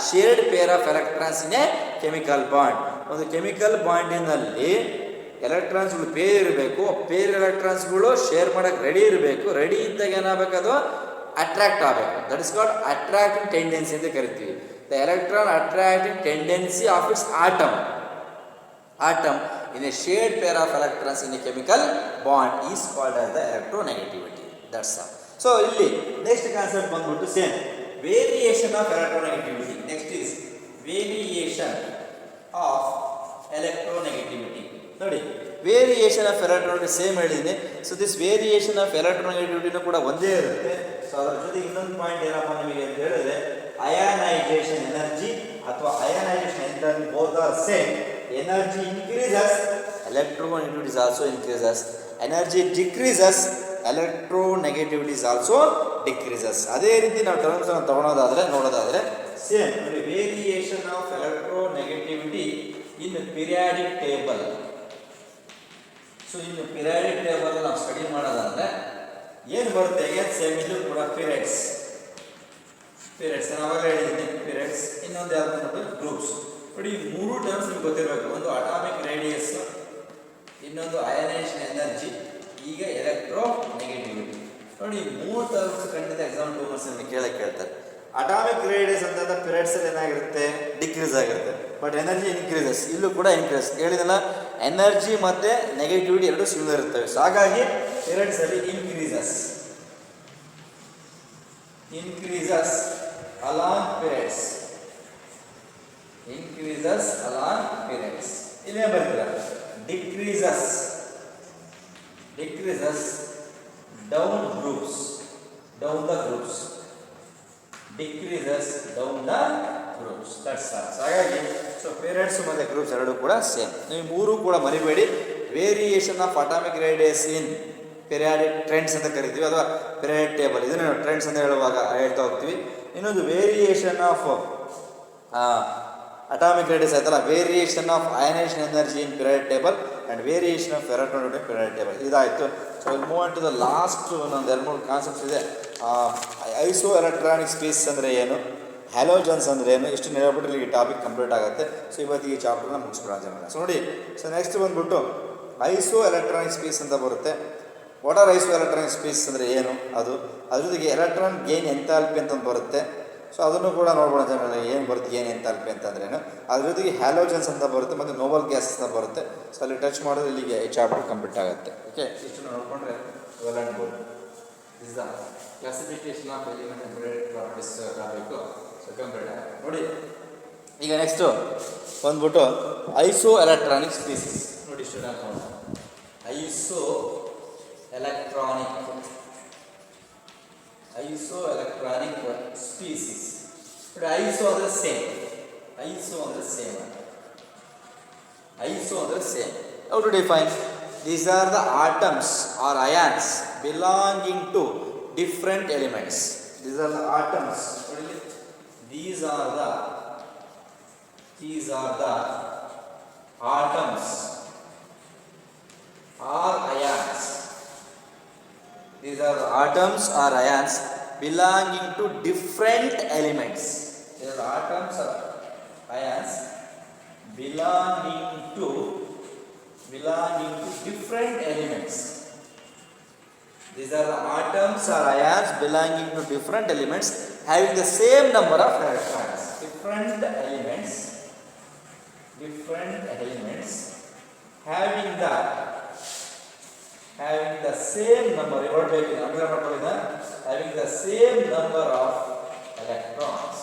S1: shared pair of electrons in a chemical bond. ಒಂದು chemical ಬಾಂಡಿನಲ್ಲಿ ಎಲೆಕ್ಟ್ರಾನ್ಸ್ಗಳು peer ಇರಬೇಕು, ಪೇರ್ ಎಲೆಕ್ಟ್ರಾನ್ಸ್ಗಳು ಶೇರ್ ಮಾಡೋಕ್ಕೆ ರೆಡಿ ಇರಬೇಕು. ರೆಡಿ ಇದ್ದಾಗ ಏನಾಗಬೇಕು, ಅದು ಅಟ್ರಾಕ್ಟ್ ಆಗಬೇಕು. That is called attracting tendency ಅಂತ ಕರಿತೀವಿ. The electron attracting tendency of its atom in a shared pair of electrons in a chemical bond is called as the electronegativity. That's all. So ಇಲ್ಲಿ next concept ಬಂದ್ಬಿಟ್ಟು same variation of electronegativity. Next is variation of electronegativity. ನೋಡಿ variation of electronegativity same ಹೇಳಿದ್ದೀನಿ. So this variation of ಎಲೆಕ್ಟ್ರೋನೆಗೆಟಿವಿಟಿನೂ ಕೂಡ ಒಂದೇ ಇರುತ್ತೆ. So ಅದರ ಜೊತೆ ಇನ್ನೊಂದು ಪಾಯಿಂಟ್ ಏನಪ್ಪ ನಿಮಗೆ ಅಂತ ಹೇಳಿದ್ರೆ ಅಯಾನೈಸೇಷನ್ ಎನರ್ಜಿ ಅಥವಾ ionisation energy both are same. Energy increases, electronegativity is also increases. Energy decreases, electronegativity is also decreases. ಅದೇ ರೀತಿ ನಾವು ಟರ್ಮ್ಸ್ ಅನ್ನು ನೋಡೋದಾದ್ರೆ same variation of electronegativity in periodic table. So ಇನ್ನು ಪಿರಿಯಾಡಿಕ್ ಟೇಬಲ್ ನಾವು ಸ್ಟಡಿ ಮಾಡೋದಾದ್ರೆ ಏನು ಬರುತ್ತೆ, ಏನು ಸೇಮ್ ಇದು ಕೂಡ ಪೀರಿಯಡ್ಸ್ ನಾನು ಅವಾಗ ಹೇಳಿದ್ದೀನಿ ಪೀರಿಯಡ್ಸ್. ಇನ್ನೊಂದು ಯಾವ್ದು ಗ್ರೂಪ್ಸ್. ನೋಡಿ ಈ ಮೂರು ಟರ್ಮ್ಸ್ ನಿಮ್ಗೆ ಗೊತ್ತಿರಬೇಕು. ಒಂದು ಅಟಾಮಿಕ್ ರೇಡಿಯಸ್, ಇನ್ನೊಂದು ಅಯನೈಸೇಷನ್ ಎನರ್ಜಿ, ಈಗ ಎಲೆಕ್ಟ್ರೋನೆಗೆಟಿವಿಟಿ. ನೋಡಿ ಈ ಮೂರು ಟರ್ಮ್ಸ್ ಖಂಡಿತ ಎಕ್ಸಾಮ್ 2 ಮಾರ್ಕ್ಸ್ ನಿಮಗೆ ಕೇಳ್ತಾರೆ. ಅಟಾಮಿಕ್ ರೇಡಿಯಸ್ ಅಂತಂದ್ರೆ ಪಿರಿಯಡ್ಸ್ ಏನಾಗಿರುತ್ತೆ, ಡಿಕ್ರೀಸ್ ಆಗಿರುತ್ತೆ. ಬಟ್ ಎನರ್ಜಿ ಇನ್ಕ್ರೀಸಸ್, ಇಲ್ಲೂ ಕೂಡ ಇನ್ಕ್ರೀಸ್. ಹೇಳಿದಲ್ಲ, ಎನರ್ಜಿ ಮತ್ತು ನೆಗೆಟಿವಿಟಿ ಎರಡು ಸಿಮಿಲರ್ ಇರ್ತವೆ. ಸೊ ಹಾಗಾಗಿ ಪಿರಿಯಡ್ಸ್ ಅಲ್ಲಿ increases along periods, increases along periods. ಇಲ್ಲೇ ಬರ್ತೀರ decreases down the groups, decreases down the groups. That's all. ಹಾಗಾಗಿ ಸೊ periods ಮತ್ತು ಗ್ರೂಪ್ಸ್ ಎರಡು ಕೂಡ ಸೇಮ್. ನೀವು ಮೂರು ಕೂಡ ಮರಿಬೇಡಿ. Variation of atomic radius in periodic trends ಅಂತ ಕರಿತೀವಿ, ಅಥವಾ ಪೀರಿಯಾಡಿಕ್ ಟೇಬಲ್, ಇದನ್ನು ಟ್ರೆಂಡ್ಸ್ ಅಂತ ಹೇಳುವಾಗ ಹೇಳ್ತಾ ಹೋಗ್ತೀವಿ. ಇನ್ನೊಂದು ವೇರಿಯೇಷನ್ ಆಫ್ ಅಟಾಮಿಕ್ ರೇಡಿಯಸ್ ಆಯ್ತಲ್ಲ, variation of ionisation energy in periodic table and variation of electronegativity periodic table. ಇದಾಯಿತು. So will move on to the last ಒಂದು 2-3 ಕಾನ್ಸೆಪ್ಟ್ಸ್ ಇದೆ. ಐಸೋ ಎಲೆಕ್ಟ್ರಾನಿಕ್ ಸ್ಪೀಸ್ ಅಂದರೆ ಏನು, ಹ್ಯಾಲೋಜನ್ಸ್ ಅಂದರೆ ಏನು, ಇಷ್ಟು ನೆನಪಿಟ್ಟರೆ ಈ ಟಾಪಿಕ್ ಕಂಪ್ಲೀಟ್ ಆಗುತ್ತೆ. ಸೊ ಇವತ್ತು ಈ ಚಾಪ್ಟರ್ನ ಮುಗಿಸ್ಬಿಡೋಣ. ಸೊ ನೋಡಿ, ಸೊ ನೆಕ್ಸ್ಟ್ ಬಂದ್ಬಿಟ್ಟು ಐಸೋ ಎಲೆಕ್ಟ್ರಾನಿಕ್ ಸ್ಪೀಸ್ ಅಂತ ಬರುತ್ತೆ. ವಾಟ್ ಆರ್ ಐಸೋ ಎಲೆಕ್ಟ್ರಾನಿಕ್ ಸ್ಪೀಸ್ ಅಂದರೆ ಏನು, ಅದು ಅದ್ರ ಜೊತೆಗೆ ಎಲೆಕ್ಟ್ರಾನ್ ಗೇನ್ ಎಂಥಾಲ್ಪಿ ಅಂತ ಬರುತ್ತೆ. ಸೊ ಅದನ್ನು ಕೂಡ ನೋಡ್ಬೋಣ ಜನರಲ್ಲಿ, ಏನು ಬರುತ್ತೆ ಏನು ಎಂಥಾಲ್ಪಿ ಅಂತಂದ್ರೇನು. ಅದ್ರ ಜೊತೆಗೆ ಹ್ಯಾಲೋಜನ್ಸ್ ಅಂತ ಬರುತ್ತೆ ಮತ್ತು ನೋಬಲ್ ಗ್ಯಾಸಸ್ ಅಂತ ಬರುತ್ತೆ. ಸೊ ಅಲ್ಲಿ ಟಚ್ ಮಾಡೋದು ಇಲ್ಲಿಗೆ ಈ ಚಾಪ್ಟರ್ ಕಂಪ್ಲೀಟ್ ಆಗುತ್ತೆ. ಓಕೆ, ಇಷ್ಟನ್ನು ನೋಡಿಕೊಂಡ್ರೆ well and good. Is the classification of element and properties topic. So complete ಆಗುತ್ತೆ ನೋಡಿ. ಈಗ ನೆಕ್ಸ್ಟು ಬಂದ್ಬಿಟ್ಟು ಐಸೋ ಎಲೆಕ್ಟ್ರಾನಿಕ್ ಸ್ಪೀಸೀಸ್. ನೋಡಿ student, iso electronic species. But iso are the same. How to define? These are the atoms or ions belonging to different elements. These are the atoms. These are the atoms or ions. These are atoms or ions belonging to different elements. These are atoms or ions belonging to different elements. These are the atoms atoms or ions belonging to different elements having the same number of electrons. Different elements having the same number, having the same number of electrons.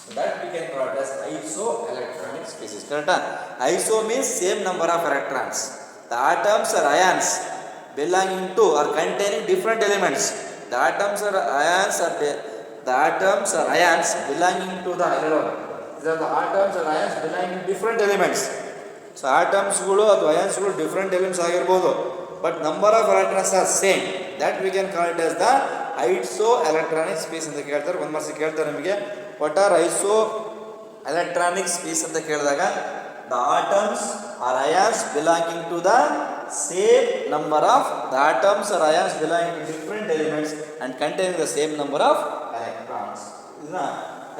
S1: So that we can call it as isoelectronic species. Correct? Iso means same number of electrons. The atoms or ions belonging to or containing different elements. The atoms or ions belonging to the atoms or ions belonging to different elements. So atoms ಅಥವಾ ionsಗಳು different elements ಆಗಿರಬಹುದು, but number of electrons are same. That we can call it as the isoelectronic space ಅಂತ ಕೇಳ್ತಾರೆ. ಒಂದು marks ಕೇಳ್ತಾರೆ ನಿಮಗೆ, what are isoelectronic space ಅಂತ ಕೇಳಿದಾಗ the atoms or ions belonging to the same number of the atoms or ions belonging to different elements and containing the same number of electrons. ಇದನ್ನ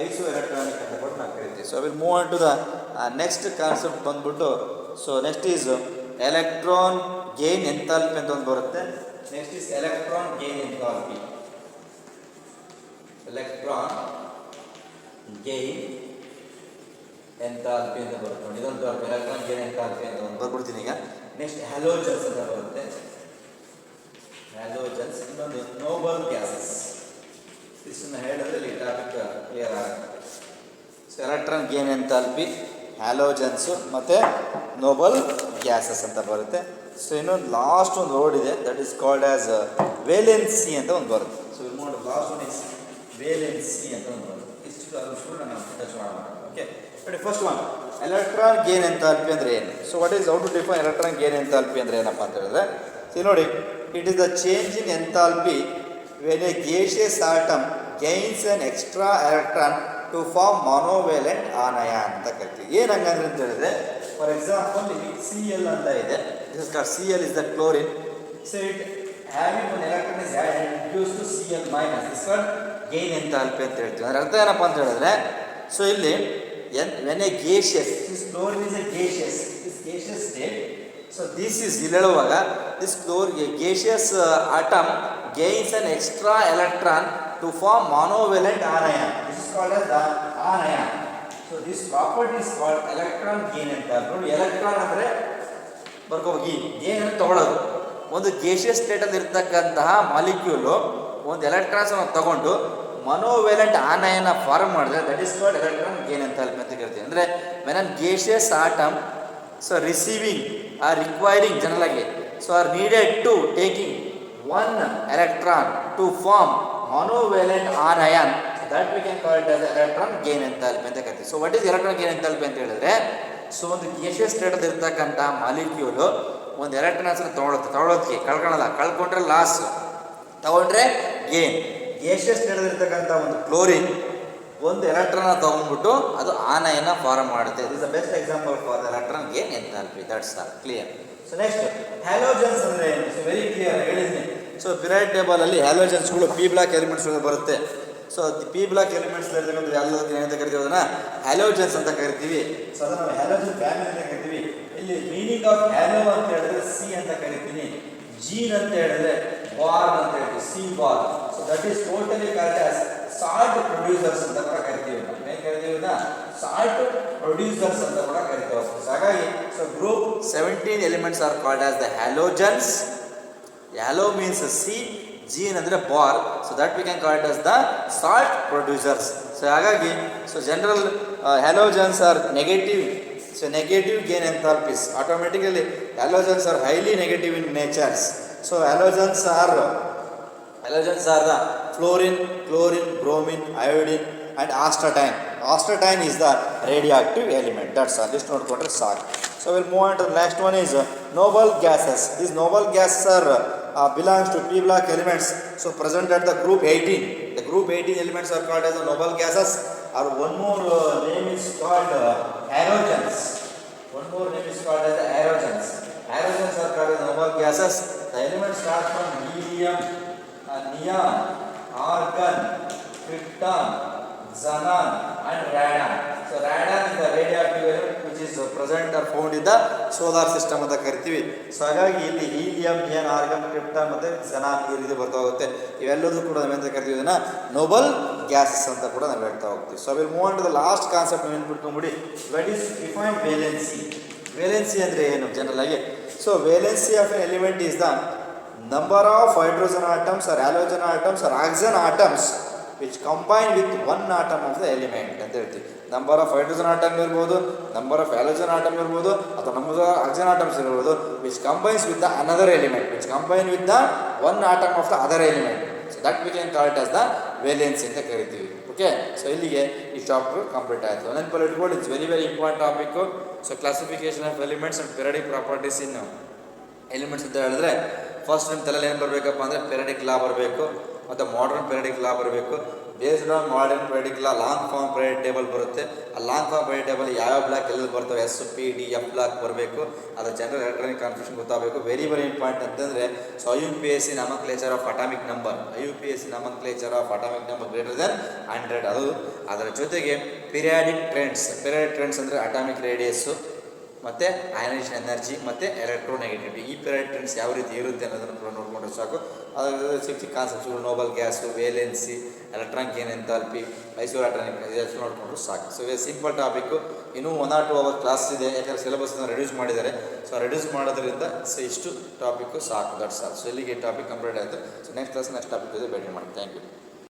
S1: isoelectronic ಅಂತ ಕೂಡ ನಾವು ಕರಿತೀವಿ. So I will move on to the next concept ಬಂದ್ಬಿಟ್ಟು, so next is electron gain enthalpy ಅಂತ ಒಂದು ಬರುತ್ತೆ. Next is electron gain enthalpy. Electron gain enthalpy ಅಂತ ಬರುತ್ತೆ ನೋಡಿ, ಇದೊಂದು electron gain enthalpy ಅಂತ ಒಂದು ಬರ್ಬಿಡ್ತೀನಿ ಈಗ. ನೆಕ್ಸ್ಟ್ ಹ್ಯಾಲೋಜನ್ಸ್ ಅಂತ ಬರುತ್ತೆ. ಹ್ಯಾಲೋಜನ್ಸ್ ಇನ್ನೊಂದು ನೋಬಲ್ ಗ್ಯಾಸಸ್. ಇದನ್ನು ಹೇಳಿದ್ರೆ ಟಾಪಿಕ್ ಕ್ಲಿಯರ್ ಆಗುತ್ತೆ. ಸೊ ಎಲೆಕ್ಟ್ರಾನ್ ಗೇನ್ ಎಂಥಾಲ್ಪಿ, ಹ್ಯಾಲೋಜನ್ಸು ಮತ್ತು ನೋಬಲ್ ಗ್ಯಾಸಸ್ ಅಂತ ಬರುತ್ತೆ. ಸೊ ಇನ್ನೊಂದು ಲಾಸ್ಟ್ ಒಂದು ವರ್ಡ್ ಇದೆ, that is called as valency ಅಂತ ಒಂದು ಬರುತ್ತೆ. ಸೊ ನೋಡಿ ಲಾಸ್ಟ್ ಒನ್ ಇಸ್ ವೇಲೆನ್ಸಿ ಅಂತ ಒಂದು ಬರುತ್ತೆ. ಇಷ್ಟು ಅದು ನಾನು ಟಚ್ ಮಾಡೋಣ. Okay, but first one electron gain enthalpy ಅಂದರೆ ಏನು? So what is how to define electron gain enthalpy ಅಂದರೆ ಏನಪ್ಪ ಅಂತ ಹೇಳಿದ್ರೆ, ಸೊ ನೋಡಿ, it is the change in enthalpy when a gaseous atom gains an extra electron to form monovalent anion ಅಂತ ಕರಿತೀವಿ. ಏನು ಹಂಗಂದ್ರೆ ಅಂತ ಹೇಳಿದ್ರೆ, ಫಾರ್ ಎಕ್ಸಾಂಪಲ್ ಇಲ್ಲಿ Cl ಅಂತ ಇದೆ, this is called Cl is the chlorine. So it having one electron is added reduced to Cl minus, this is called gain enthalpy ಅಂತ ಹೇಳ್ತೀವಿ. ಅದರ ಅರ್ಥ ಏನಪ್ಪ ಅಂತ ಹೇಳಿದ್ರೆ, ಸೊ ಇಲ್ಲಿ when a gaseous, this chlorine is a gaseous state. So this is ಇಲ್ಲಿ ಹೇಳುವಾಗ this gaseous atom gains an extra electron to form monovalent anion. This is called as the anion. So this property is called electron gain enthalpy. ನೋಡಿ, electron ಅಂದರೆ ಬರ್ಕೋಗಿ gain ಅಂತ ತಗೊಳ್ಳೋದು. ಒಂದು gaseous ಸ್ಟೇಟಲ್ಲಿ ಇರ್ತಕ್ಕಂತಹ molecule ಒಂದು electrons ತಗೊಂಡು ಮನೋವೇಲೆಂಟ್ ಆನಯನ ಫಾರ್ಮ್ ಮಾಡಿದ್ರೆ that is called electron gain enthalpy ಅಂತ ಕರಿತೀವಿ. ಅಂದರೆ when an gaseous atom so receiving or requiring ಜನರಲಾಗಿ so are needed to taking one electron to form monovalent anion, that we can call it as electron gain enthalpy ಅಂತ ಕರಿತೀವಿ. So what is electron gain enthalpy ಅಂತ ಹೇಳಿದ್ರೆ, so ಒಂದು gaseous ಸ್ಟೇಟಲ್ಲಿ ಇರ್ತಕ್ಕಂಥ molecule ಒಂದು electrons ತಗೊಳ್ಳೋದಕ್ಕೆ ಕಳ್ಕೊಂಡ್ರೆ ಲಾಸ್, ತಗೊಂಡ್ರೆ ಗೇನ್. ಗೇಷಿಯಸ್ ಸ್ಟೇಟಲ್ಲಿ ಇರ್ತಕ್ಕಂಥ ಒಂದು ಕ್ಲೋರಿನ್ ಒಂದು ಎಲೆಕ್ಟ್ರಾನ್ ತಗೊಂಡ್ಬಿಟ್ಟು ಅದು ಆನಯನ ಫಾರ್ಮ್ ಮಾಡುತ್ತೆ. It is the best example for the electron gain enthalpy. That's all clear. So next halogens ಅಂದರೆ ಏನು? ಸೊ ವೆರಿ ಕ್ಲಿಯರ್ ಹೇಳಿದ್ದೀನಿ. ಸೊ ಪಿರಿಯಾಡಿಕ್ ಟೇಬಲ್ ಅಲ್ಲಿ ಹ್ಯಾಲೋಜನ್ಸ್ಗಳು ಪಿ ಬ್ಲಾಕ್ ಎಲಿಮೆಂಟ್ಸ್ ಬರುತ್ತೆ. ಸೊ ಪಿ ಬ್ಲಾಕ್ ಎಲಿಮೆಂಟ್ಸ್ ಇರ್ತಕ್ಕಂಥ ಎಲ್ಲದಕ್ಕೆ ಏನಂತ ಕರಿತೀವಿ, ಅದನ್ನ ಹ್ಯಾಲೋಜನ್ಸ್ ಅಂತ ಕರಿತೀವಿ. ಸೊ ಅದನ್ನು ನಾವು ಹ್ಯಾಲೋಜನ್ ಫ್ಯಾಮಿಲಿ ಅಂತ ಕರಿತೀವಿ. ಇಲ್ಲಿ ಮೀನಿಂಗ್ ಆಫ್ ಹ್ಯಾಲೋ ಅಂತ ಹೇಳಿದ್ರೆ ಸಿ ಅಂತ ಕರಿತೀನಿ, ಜೀನ್ ಅಂತ ಹೇಳಿದ್ರೆ ಬಾರ್ನ್ ಅಂತ ಹೇಳ್ತೀವಿ, C Born. So that is totally called as salt producers ಅಂತ ಕೂಡ ಕರಿತೀವಿ. ಏನು ಕರಿತೀವಿ? ಸಾಲ್ಟ್ ಪ್ರೊಡ್ಯೂಸರ್ಸ್ ಅಂತ ಕೂಡ ಕರಿತೀವಿ. ಹಾಗಾಗಿ so group 17 elements are called as the halogens. Halo means sea, gene ಅಂದರೆ ಬಾರ್. So that we can call it as the salt producers. So ಹಾಗಾಗಿ so general halogens are negative. So negative gain enthalpies automatically halogens are highly negative in natures. So halogens are the fluorine, bromine, iodine and astatine. Astatine is the radioactive element. That's all. Just ನೋಡ್ಕೊಂಡ್ರೆ ಸಾಕು. So we'll move on to the next one is noble gases. These noble gases are belongs to P block elements. So present at the group 18. The group 18 elements are called as the noble gases. Or one more name is called halogens. One more name is called as the halogens. Halogens are called as noble gases. The elements start from helium, neon, argon, krypton, xenon and radon. So radon is the radioactive element which is present or found in the solar system ಅಂತ ಕರಿತೀವಿ. So ಹಾಗಾಗಿ ಇಲ್ಲಿ helium, neon, organ, krypton ಮತ್ತು xenon ಈ ರೀತಿ ಬರ್ತಾ ಹೋಗುತ್ತೆ. ಇವೆಲ್ಲದೂ ಕೂಡ ನಾವೆಂತ ಕರಿತೀವಿ, ಇದನ್ನು ನೋಬಲ್ ಗ್ಯಾಸಸ್ ಅಂತ ಕೂಡ ನಾವು ಹೇಳ್ತಾ ಹೋಗ್ತೀವಿ. So will move on to the last concept ನೀವು ನೆನ್ಪಿಟ್ಕೊಂಡ್ಬಿಡಿ. What is define valency. Valency ಅಂದರೆ ಏನು ಜನರಲ್ ಆಗಿ? So valency of an element is the number of hydrogen atoms or halogen atoms or oxygen atoms which combine with one atom of the element ಅಂತ ಹೇಳ್ತೀವಿ. Number of hydrogen atom ಇರ್ಬೋದು, number of halogen atom ಇರ್ಬೋದು, ಅಥವಾ number of oxygen atoms ಇರ್ಬೋದು, which combines with the another element, which combine with the one atom of the other element. So that we can call it as the valency ಅಂತ ಕರಿತೀವಿ. Okay, so ಇಲ್ಲಿಗೆ ಈ chapter complete ಆಯಿತು. ನೆನಪಲ್ಲಿ ಇಟ್ಕೊಂಡು it's very very important topic. So classification of elements and periodic properties in elements ಅಂತ ಹೇಳಿದ್ರೆ first ನಿಮ್ಮ ತಲೆಯಲ್ಲಿ ಏನು ಬರಬೇಕಪ್ಪ ಅಂದರೆ ಪೀರಿಯಾಡಿಕ್ ಲಾ ಬರಬೇಕು, ಮತ್ತು ಮಾಡರ್ನ್ ಪೀರಿಯಾಡಿಕ್ ಲಾ ಬರಬೇಕು. Based on modern periodic law long form periodic table ಬರುತ್ತೆ. ಆ ಲಾಂಗ್ ಫಾರ್ಮ್ ಪೀರಿಯಾಡಿಕ್ ಟೇಬಲ್ ಯಾವ ಬ್ಲಾಕ್ ಎಲ್ಲಿ ಬರ್ತವೆ, S P D F block ಬರಬೇಕು. ಅದರ ಜನರಲ್ ಎಲೆಕ್ಟ್ರಾನಿಕ್ ಕನ್ಫ್ಯೂಷನ್ ಗೊತ್ತಾಗಬೇಕು. ವೆರಿ ವೆರಿ ಇಂಪಾರ್ಟೆಂಟ್ ಅಂತಂದರೆ so IUPAC nomenclature of atomic number, IUPAC nomenclature of atomic number greater than 100 ಅದು. ಅದರ ಜೊತೆಗೆ ಪೀರಿಯಾಡಿಕ್ ಟ್ರೆಂಡ್ಸ್. ಪೀರಿಯಾಡಿಕ್ ಟ್ರೆಂಡ್ಸ್ ಅಂದರೆ ಅಟಾಮಿಕ್ ರೇಡಿಯಸ್ಸು ಮತ್ತು ಅಯನೈಸೇಷನ್ ಎನರ್ಜಿ ಮತ್ತು ಎಲೆಕ್ಟ್ರೋನೆಗೆಟಿವಿಟಿ. ಈ ಪೀರಿಯಾಡಿಕ್ ಟ್ರೆಂಡ್ಸ್ ಯಾವ ರೀತಿ ಇರುತ್ತೆ ಅನ್ನೋದನ್ನು ಕೂಡ ನೋಡಿಕೊಂಡ್ರೆ ಸಾಕು. ಅದರ ಸಿಕ್ಸ್ ಕಾನ್ಸೆಪ್ಟ್ಗಳು noble gas, valency, electronic enthalpy, isoelectronic ಇದೆಷ್ಟು ನೋಡಿಕೊಂಡ್ರು ಸಾಕು. ಸೊ ಇದು ಸಿಂಪಲ್ ಟಾಪಿಕ್ಕು. ಇನ್ನೂ 1 or 2 ಅವರ್ ಕ್ಲಾಸ್ ಇದೆ, ಯಾಕಂದರೆ ಸಿಲೆಬಸ್ನ ರೆಡ್ಯೂಸ್ ಮಾಡಿದ್ದಾರೆ. ಸೊ ರೆಡ್ಯೂಸ್ ಮಾಡೋದ್ರಿಂದ ಸೊ ಇಷ್ಟು ಟಾಪಿಕ್ಕು ಸಾಕು, ದಟ್ಸ್ ಆಲ್. ಸೊ ಇಲ್ಲಿಗೆ ಟಾಪಿಕ್ ಕಂಪ್ಲೀಟ್ ಆಯಿತು. So next class next topic ಇದೆ ಭೇಟಿ ಮಾಡಿ. Thank you.